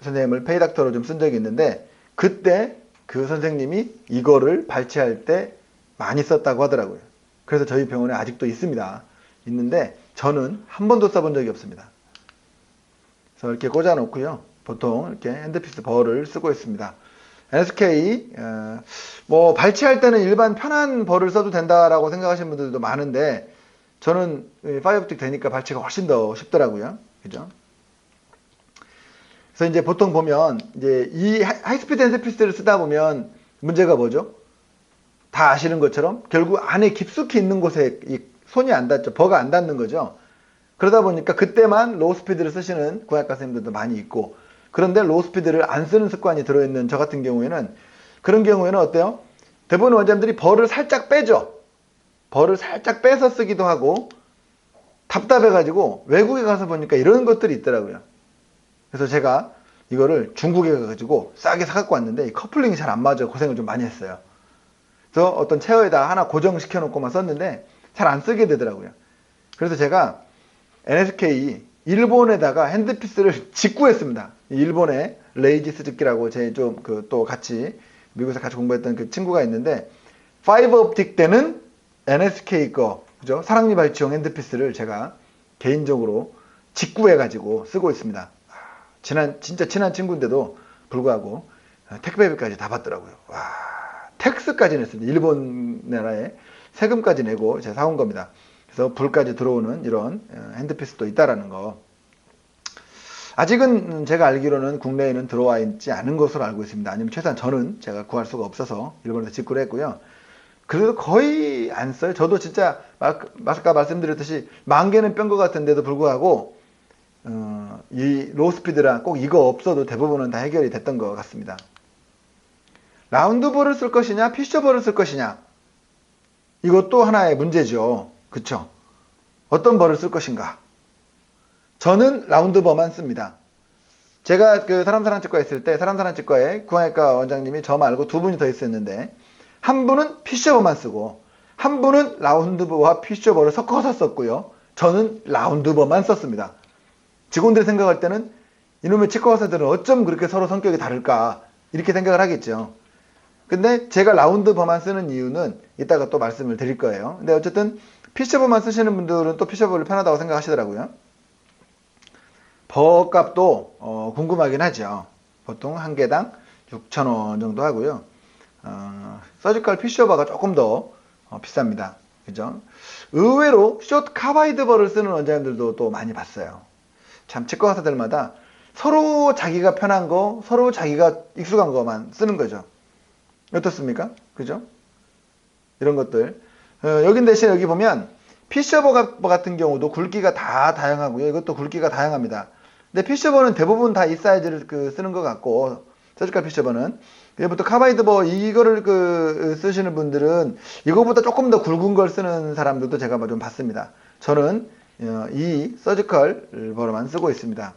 선생님을 페이닥터로 좀 쓴 적이 있는데 그때 그 선생님이 이거를 발치할 때 많이 썼다고 하더라고요. 그래서 저희 병원에 아직도 있습니다. 있는데 저는 한 번도 써본 적이 없습니다. 그래서 이렇게 꽂아 놓고요. 보통 이렇게 핸드피스 벌을 쓰고 있습니다. NSK 발치할 때는 일반 편한 벌을 써도 된다라고 생각하시는 분들도 많은데 저는 파이어옵틱 되니까 발치가 훨씬 더 쉽더라고요. 그죠? 그래서 이제 보통 보면 이제 이 하이스피드 핸드피스를 쓰다 보면 문제가 뭐죠? 다 아시는 것처럼 결국 안에 깊숙이 있는 곳에 이 손이 안 닿죠. 버가 안 닿는 거죠. 그러다 보니까 그때만 로우 스피드를 쓰시는 구강외과 선생님들도 많이 있고, 그런데 로우 스피드를 안 쓰는 습관이 들어있는 저 같은 경우에는, 그런 경우에는 어때요? 대부분 원장님들이 벌을 살짝 빼죠. 벌을 살짝 빼서 쓰기도 하고 답답해가지고 외국에 가서 보니까 이런 것들이 있더라고요. 그래서 제가 이거를 중국에 가가지고 싸게 사갖고 왔는데 이 커플링이 잘 안 맞아 고생을 좀 많이 했어요. 그래서 어떤 체어에다 하나 고정시켜 놓고만 썼는데 잘 안 쓰게 되더라고요. 그래서 제가 NSK 일본에다가 핸드피스를 직구했습니다. 일본의 레이지 스즈키라고 제 좀 또 같이 미국에서 같이 공부했던 그 친구가 있는데 파이버 옵틱 때는 NSK 거 그죠? 사랑니 발치용 핸드피스를 제가 개인적으로 직구해가지고 쓰고 있습니다. 진짜 친한 친구인데도 불구하고 택배비까지 다 받더라고요. 와, 텍스까지 냈습니다. 일본 나라에 세금까지 내고 제가 사온 겁니다. 그래서 불까지 들어오는 이런 핸드피스도 있다라는 거. 아직은 제가 알기로는 국내에는 들어와 있지 않은 것으로 알고 있습니다. 아니면 최소한 저는 제가 구할 수가 없어서 일본에서 직구를 했고요. 그래도 거의 안 써요. 저도 진짜 아까 말씀드렸듯이 10,000개는 뺀 것 같은데도 불구하고 이 로우스피드랑 꼭 이거 없어도 대부분은 다 해결이 됐던 것 같습니다. 라운드볼을 쓸 것이냐 피셔볼을 쓸 것이냐, 이것도 하나의 문제죠. 그쵸? 어떤 볼을 쓸 것인가. 저는 라운드볼만 씁니다. 제가 그 사람치과에 있을 때 사람치과에 구강외과 원장님이 저 말고 두 분이 더 있었는데, 한 분은 피셔볼만 쓰고 한 분은 라운드볼과 피셔볼을 섞어서 썼고요. 저는 라운드볼만 썼습니다. 직원들이 생각할 때는 이놈의 치과 의사들은 어쩜 그렇게 서로 성격이 다를까 이렇게 생각을 하겠죠. 근데 제가 라운드볼만 쓰는 이유는 이따가 또 말씀을 드릴 거예요. 근데 어쨌든 피셔볼만 쓰시는 분들은 또 피셔볼이 편하다고 생각하시더라고요. 버값도 궁금하긴 하죠. 보통 한 개당 6,000원 정도 하고요. 서지컬 피셔버가 조금 더 비쌉니다. 그죠? 의외로 숏 카바이드볼을 쓰는 원장님들도 또 많이 봤어요. 참 치과 의사들마다 서로 자기가 편한 거, 서로 자기가 익숙한 것만 쓰는 거죠. 어떻습니까? 그죠? 이런 것들. 여긴 대신 여기 보면 피셔버 같은 경우도 굵기가 다 다양하고요. 이것도 굵기가 다양합니다. 근데 피셔버는 대부분 다 이 사이즈를 쓰는 것 같고, 서지컬 피셔버는. 그부터 카바이드버 이거를 쓰시는 분들은 이거보다 조금 더 굵은 걸 쓰는 사람들도 제가 좀 봤습니다. 저는 이 서지컬 버만 쓰고 있습니다.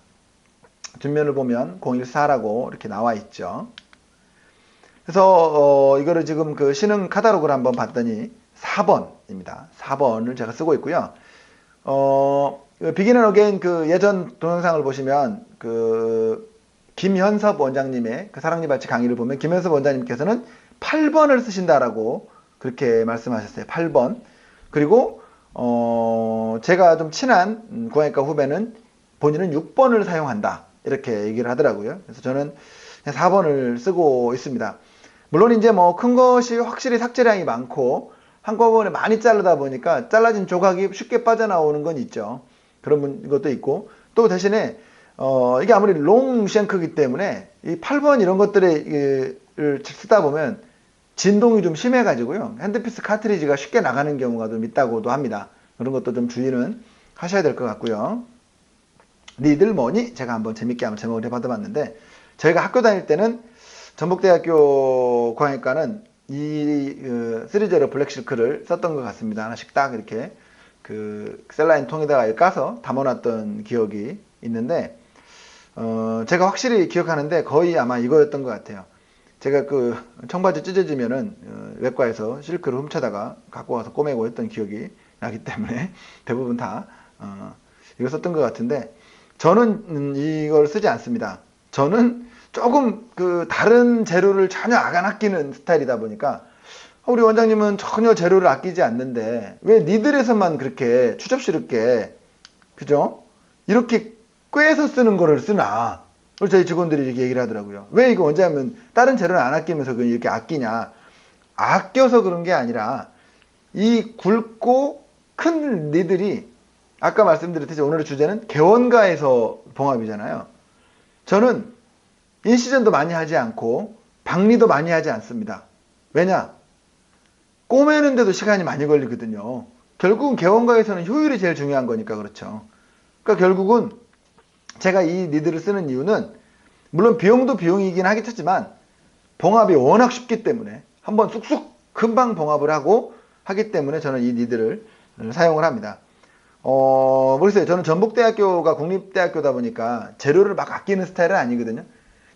뒷면을 보면 014라고 이렇게 나와 있죠. 그래서 이거를 지금 그 신흥 카탈로그를 한번 봤더니 4번입니다. 4번을 제가 쓰고 있고요. 비긴 앤 어게인 그 예전 동영상을 보시면 김현섭 원장님의 그 사랑니 발치 강의를 보면 김현섭 원장님께서는 8번을 쓰신다라고 그렇게 말씀하셨어요. 8번. 그리고 제가 좀 친한 구강외과 후배는 본인은 6번을 사용한다 이렇게 얘기를 하더라고요. 그래서 저는 4번을 쓰고 있습니다. 물론 이제 뭐 큰 것이 확실히 삭제량이 많고 한꺼번에 많이 자르다 보니까 잘라진 조각이 쉽게 빠져나오는 건 있죠. 그런 것도 있고, 또 대신에 이게 아무리 롱 쉔크이기 때문에 이 8번 이런 것들을 쓰다 보면 진동이 좀 심해가지고요. 핸드피스 카트리지가 쉽게 나가는 경우가 좀 있다고도 합니다. 그런 것도 좀 주의는 하셔야 될 것 같고요. 니들 뭐니? 제가 한번 재밌게 한번 제목을 해봤는데, 저희가 학교 다닐 때는 전북대학교 구강외과는 이 3제로 블랙실크를 썼던 것 같습니다. 하나씩 딱 이렇게 셀라인 통에다가 까서 담아놨던 기억이 있는데, 제가 확실히 기억하는데 거의 아마 이거였던 것 같아요. 제가 청바지 찢어지면은 외과에서 실크를 훔쳐다가 갖고 와서 꼬매고 했던 기억이 나기 때문에 대부분 다 이거 썼던 것 같은데, 저는 이걸 쓰지 않습니다. 저는 조금 다른 재료를 전혀 안 아끼는 스타일이다 보니까, 우리 원장님은 전혀 재료를 아끼지 않는데 왜 니들에서만 그렇게 추접스럽게, 그죠? 이렇게 꿰서 쓰는 거를 쓰나? 그래서 저희 직원들이 이렇게 얘기를 하더라고요. 왜 이거 원장님은 다른 재료를 안 아끼면서 이렇게 아끼냐? 아껴서 그런 게 아니라 이 굵고 큰 니들이, 아까 말씀드렸듯이 오늘의 주제는 개원가에서 봉합이잖아요. 저는 인시전도 많이 하지 않고 박리도 많이 하지 않습니다. 왜냐? 꼬매는데도 시간이 많이 걸리거든요. 결국은 개원가에서는 효율이 제일 중요한 거니까 그렇죠. 그러니까 결국은 제가 이 니들을 쓰는 이유는, 물론 비용도 비용이긴 하겠지만 봉합이 워낙 쉽기 때문에 한번 쑥쑥 금방 봉합을 하고 하기 때문에 저는 이 니들을 사용을 합니다. 모르겠어요. 저는 전북대학교가 국립대학교다 보니까 재료를 막 아끼는 스타일은 아니거든요.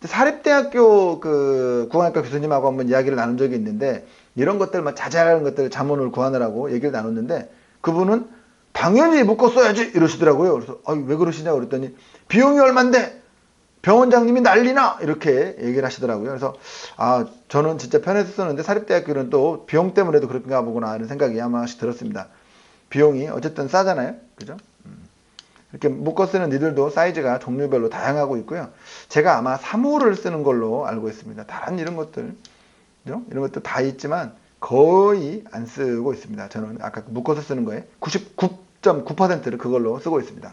사립대학교 구강외과 교수님하고 한번 이야기를 나눈 적이 있는데, 이런 것들 자잘한 것들 자문을 구하느라고 얘기를 나눴는데, 그분은 당연히 묶어 써야지 이러시더라고요. 그래서 왜 그러시냐고 그랬더니 비용이 얼만데 병원장님이 난리나 이렇게 얘기를 하시더라고요. 그래서 저는 진짜 편해서 썼는데 사립대학교는 또 비용 때문에도 그렇게 가보구나 하는 생각이 한 번씩 들었습니다. 비용이 어쨌든 싸잖아요. 그죠? 이렇게 묶어 쓰는 니들도 사이즈가 종류별로 다양하고 있고요. 제가 아마 3호를 쓰는 걸로 알고 있습니다. 다른 이런 것들, 그죠? 이런 것도 다 있지만 거의 안 쓰고 있습니다. 저는 아까 묶어서 쓰는 거에 99.9%를 그걸로 쓰고 있습니다.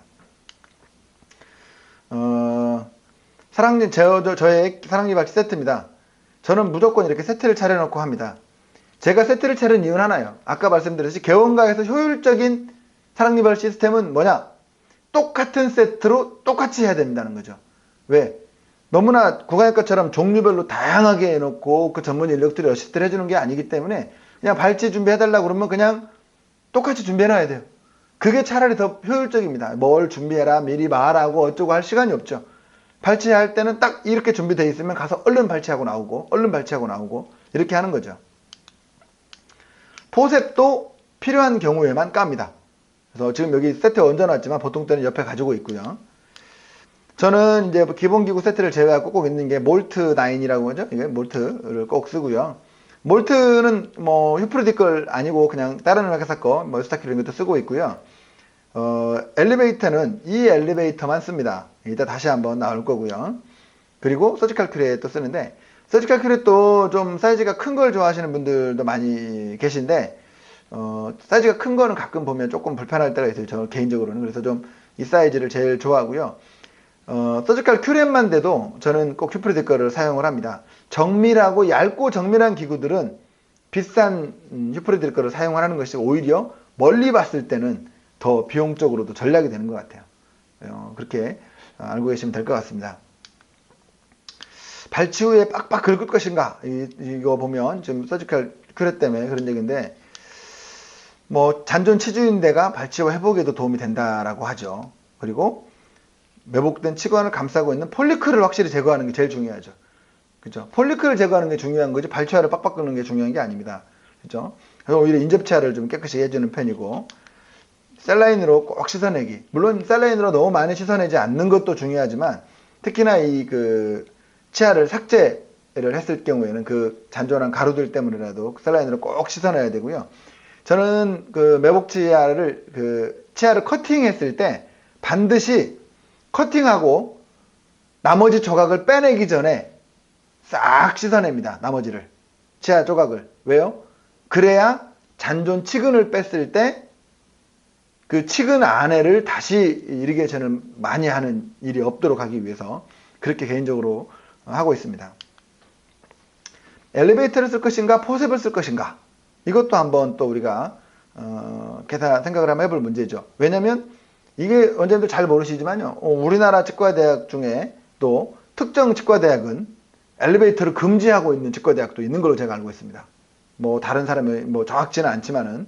저의 사랑니 발치 세트입니다. 저는 무조건 이렇게 세트를 차려놓고 합니다. 제가 세트를 차린 이유는 하나예요. 아까 말씀드렸듯이 개원가에서 효율적인 사랑니 발치 시스템은 뭐냐? 똑같은 세트로 똑같이 해야 된다는 거죠. 왜? 너무나 구강의과처럼 종류별로 다양하게 해놓고 그 전문 인력들이 어시스트를 해주는 게 아니기 때문에 그냥 발치 준비해달라고 그러면 그냥 똑같이 준비해놔야 돼요. 그게 차라리 더 효율적입니다. 뭘 준비해라 미리 말하고 어쩌고 할 시간이 없죠. 발치할 때는 딱 이렇게 준비되어 있으면 가서 얼른 발치하고 나오고 얼른 발치하고 나오고 이렇게 하는 거죠. 포셉도 필요한 경우에만 깝니다. 그래서 지금 여기 세트에 얹어놨지만 보통 때는 옆에 가지고 있고요. 저는 이제 기본기구 세트를 제가 꼭 있는 게 몰트 9이라고 하죠. 이게 몰트를 꼭 쓰고요. 몰트는 뭐 휴프리디컬 아니고 그냥 다른 회사 거, 뭐 스타킬 이런 것도 쓰고 있고요. 엘리베이터는 이 엘리베이터만 씁니다. 이따 다시 한번 나올 거고요. 그리고 서지컬 큐렛도 쓰는데 서지컬 큐렛도 좀 사이즈가 큰 걸 좋아하시는 분들도 많이 계신데 사이즈가 큰 거는 가끔 보면 조금 불편할 때가 있어요. 저 개인적으로는. 그래서 좀 이 사이즈를 제일 좋아하고요. 서지컬 큐렛만 돼도 저는 꼭 휴프리디컬을 사용을 합니다. 정밀하고 얇고 정밀한 기구들은 비싼 휴프리디컬을 사용을 하는 것이 오히려 멀리 봤을 때는 더 비용적으로도 전략이 되는 것 같아요. 그렇게 알고 계시면 될 것 같습니다. 발치 후에 빡빡 긁을 것인가? 이거 보면 지금 서지컬 큐렛 때문에 그런 얘기인데 뭐 잔존 치주인대가 발치 후 회복에도 도움이 된다라고 하죠. 그리고 매복된 치관을 감싸고 있는 폴리클을 확실히 제거하는 게 제일 중요하죠. 그죠? 폴리클을 제거하는 게 중요한 거지 발치알을 빡빡 긁는 게 중요한 게 아닙니다. 그죠? 그래서 오히려 인접치알을 좀 깨끗이 해주는 편이고 셀라인으로 꼭 씻어내기. 물론 셀라인으로 너무 많이 씻어내지 않는 것도 중요하지만 특히나 이 그 치아를 삭제를 했을 경우에는 그 잔존한 가루들 때문이라도 셀라인으로 꼭 씻어내야 되고요. 저는 그 매복 치아를 치아를 커팅했을 때 반드시 커팅하고 나머지 조각을 빼내기 전에 싹 씻어냅니다. 나머지를. 치아 조각을. 왜요? 그래야 잔존 치근을 뺐을 때 그 치근 안에를 다시 이리게이션을 많이 하는 일이 없도록 하기 위해서 그렇게 개인적으로 하고 있습니다. 엘리베이터를 쓸 것인가 포셉을 쓸 것인가 이것도 한번 또 우리가 생각을 한번 해볼 문제죠. 왜냐면 이게 원장님도 잘 모르시지만요. 우리나라 치과대학 중에 또 특정 치과대학은 엘리베이터를 금지하고 있는 치과대학도 있는 걸로 제가 알고 있습니다. 뭐 다른 사람이 뭐 정확치는 않지만은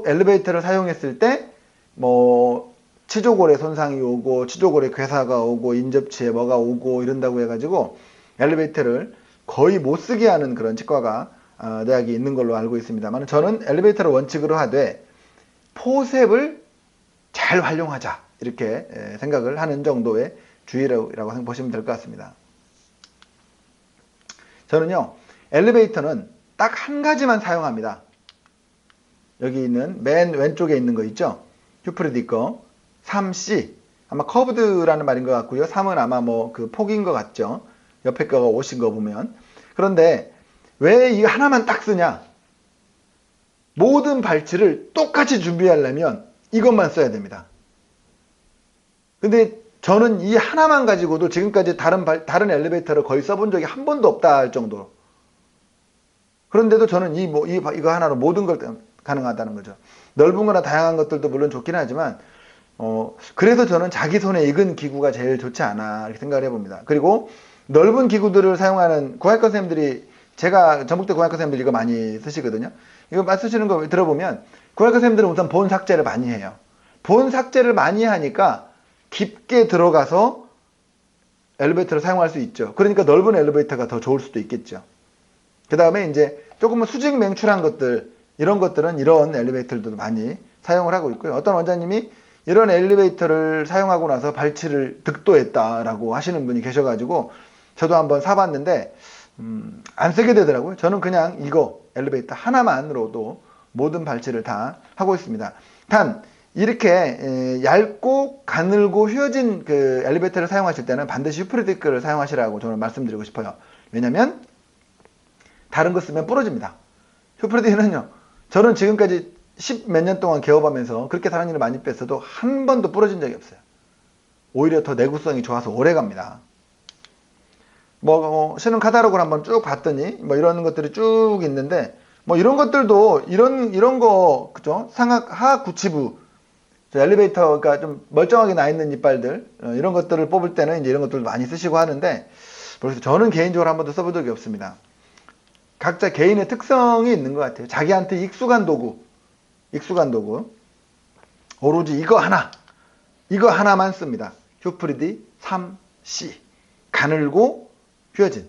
엘리베이터를 사용했을 때 뭐 치조골에 손상이 오고 치조골에 괴사가 오고 인접치에 뭐가 오고 이런다고 해가지고 엘리베이터를 거의 못 쓰게 하는 그런 치과가 대학이 있는 걸로 알고 있습니다만 저는 엘리베이터를 원칙으로 하되 포셉을 잘 활용하자 이렇게 생각을 하는 정도의 주의라고 보시면 될 것 같습니다. 저는요 엘리베이터는 딱 한 가지만 사용합니다. 여기 있는 맨 왼쪽에 있는 거 있죠? 휴프리디커 3C 아마 커브드라는 말인 것 같고요. 3은 아마 뭐 그 폭인 것 같죠? 옆에 거가 5인 거 보면. 그런데 왜 이거 하나만 딱 쓰냐? 모든 발치를 똑같이 준비하려면 이것만 써야 됩니다. 근데 저는 이 하나만 가지고도 지금까지 다른 엘리베이터를 거의 써본 적이 한 번도 없다 할 정도로. 그런데도 저는 이거 하나로 모든 걸 가능하다는 거죠. 넓은 거나 다양한 것들도 물론 좋긴 하지만 그래서 저는 자기 손에 익은 기구가 제일 좋지 않아 이렇게 생각을 해봅니다. 그리고 넓은 기구들을 사용하는 구강의과 선생님들이 제가 전북대 구강의과 선생님들이 이거 많이 쓰시거든요. 이거 쓰시는 거 들어보면 구강의과 선생님들은 우선 본 삭제를 많이 해요. 본 삭제를 많이 하니까 깊게 들어가서 엘리베이터를 사용할 수 있죠. 그러니까 넓은 엘리베이터가 더 좋을 수도 있겠죠. 그 다음에 이제 조금은 수직 맹출한 것들 이런 것들은 이런 엘리베이터들도 많이 사용을 하고 있고요. 어떤 원장님이 이런 엘리베이터를 사용하고 나서 발치를 득도했다라고 하시는 분이 계셔가지고 저도 한번 사봤는데 안 쓰게 되더라고요. 저는 그냥 이거 엘리베이터 하나만으로도 모든 발치를 다 하고 있습니다. 단 이렇게 얇고 가늘고 휘어진 그 엘리베이터를 사용하실 때는 반드시 휴프리디크를 사용하시라고 저는 말씀드리고 싶어요. 왜냐면 다른 거 쓰면 부러집니다. 휴프리디크는요, 저는 지금까지 10 몇 년 동안 개업하면서 그렇게 사랑니를 많이 뺐어도 한 번도 부러진 적이 없어요. 오히려 더 내구성이 좋아서 오래 갑니다. 신흥 카탈로그를 한번 쭉 봤더니 이런 것들이 쭉 있는데, 이런 것들도 이런 거 그죠? 상하 하악 구치부, 엘리베이터가 좀 멀쩡하게 나 있는 이빨들, 이런 것들을 뽑을 때는 이제 이런 것들도 많이 쓰시고 하는데, 그래서 저는 개인적으로 한 번도 써본 적이 없습니다. 각자 개인의 특성이 있는 것 같아요. 자기한테 익숙한 도구, 오로지 이거 하나만 씁니다. 휴프리디 3C, 가늘고 휘어진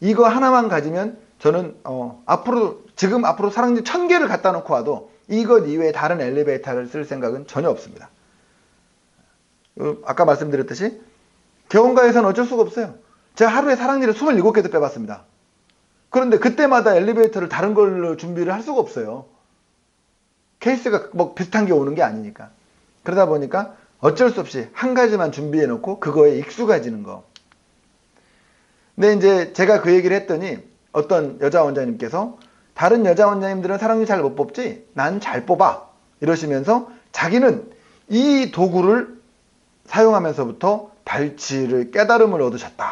이거 하나만 가지면 저는 앞으로 사랑니 1000개를 갖다 놓고 와도 이것 이외에 다른 엘리베이터를 쓸 생각은 전혀 없습니다. 아까 말씀드렸듯이 개원가에서는 어쩔 수가 없어요. 제가 하루에 사랑니를 27개도 빼봤습니다. 그런데 그때마다 엘리베이터를 다른 걸로 준비를 할 수가 없어요. 케이스가 비슷한 게 오는 게 아니니까. 그러다 보니까 어쩔 수 없이 한 가지만 준비해 놓고 그거에 익숙해지는 거. 근데 이제 제가 그 얘기를 했더니 어떤 여자 원장님께서 다른 여자 원장님들은 사랑니 잘 못 뽑지? 난 잘 뽑아. 이러시면서 자기는 이 도구를 사용하면서부터 발치를 깨달음을 얻으셨다.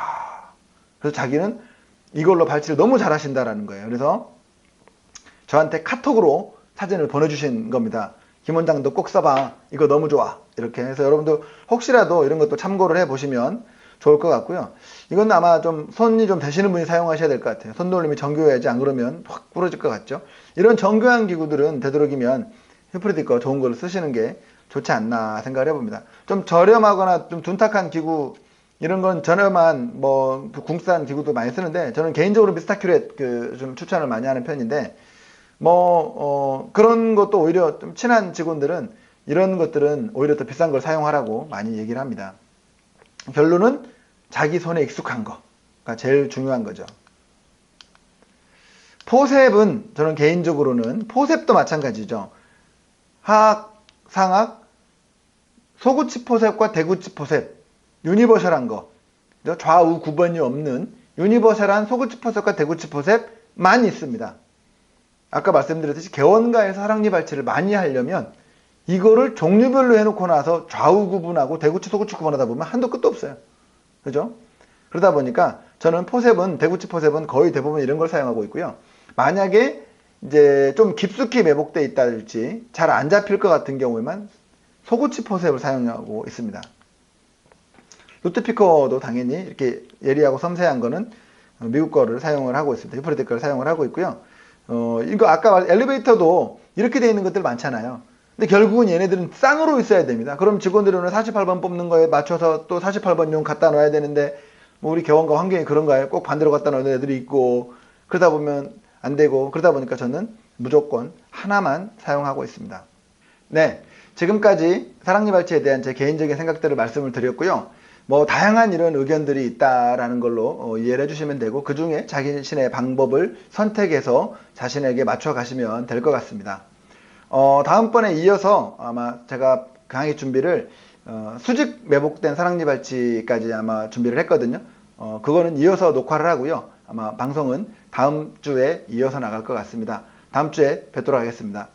그래서 자기는 이걸로 발치를 너무 잘 하신다라는 거예요. 그래서 저한테 카톡으로 사진을 보내주신 겁니다. 김 원장도 꼭 써봐. 이거 너무 좋아. 이렇게 해서 여러분도 혹시라도 이런 것도 참고를 해보시면 좋을 것 같고요. 이건 아마 좀 손이 좀 되시는 분이 사용하셔야 될 것 같아요. 손놀림이 정교해야지, 안 그러면 확 부러질 것 같죠. 이런 정교한 기구들은 되도록이면 휴프리디 거 좋은 걸로 쓰시는 게 좋지 않나 생각을 해봅니다. 좀 저렴하거나 좀 둔탁한 기구, 이런 건 저렴한 국산 기구도 많이 쓰는데, 저는 개인적으로 미스타큐렛 좀 추천을 많이 하는 편인데, 그런 것도 오히려 좀 친한 직원들은 이런 것들은 오히려 더 비싼 걸 사용하라고 많이 얘기를 합니다. 결론은 자기 손에 익숙한 거가 제일 중요한 거죠. 포셉은 저는 개인적으로는 포셉도 마찬가지죠. 하악, 상악, 소구치 포셉과 대구치 포셉, 유니버셜한 거, 좌우 구분이 없는 유니버셜한 소구치 포셉과 대구치 포셉만 있습니다. 아까 말씀드렸듯이 개원가에서 사랑니 발치를 많이 하려면 이거를 종류별로 해놓고 나서 좌우 구분하고 대구치, 소구치 구분하다 보면 한도 끝도 없어요. 그죠? 그러다 보니까 저는 대구치 포셉은 거의 대부분 이런 걸 사용하고 있고요. 만약에 이제 좀 깊숙이 매복되어 있다든지 잘 안 잡힐 것 같은 경우에만 소구치 포셉을 사용하고 있습니다. 루트피커도 당연히 이렇게 예리하고 섬세한 거는 미국 거를 사용을 하고 있습니다. 휴프리디 거를 사용을 하고 있고요. 이거 아까 엘리베이터도 이렇게 되어 있는 것들 많잖아요. 근데 결국은 얘네들은 쌍으로 있어야 됩니다. 그럼 직원들이 오늘 48번 뽑는 거에 맞춰서 또 48번용 갖다 놔야 되는데, 우리 개원가 환경이 그런가요? 꼭 반대로 갖다 놓는 애들이 있고, 그러다 보면 안 되고, 그러다 보니까 저는 무조건 하나만 사용하고 있습니다. 네, 지금까지 사랑니 발치에 대한 제 개인적인 생각들을 말씀을 드렸고요. 다양한 이런 의견들이 있다라는 걸로 이해를 해주시면 되고, 그 중에 자신의 방법을 선택해서 자신에게 맞춰 가시면 될 것 같습니다. 다음번에 이어서 아마 제가 강의 준비를 수직 매복된 사랑니 발치까지 아마 준비를 했거든요. 그거는 이어서 녹화를 하고요. 아마 방송은 다음 주에 이어서 나갈 것 같습니다. 다음 주에 뵙도록 하겠습니다.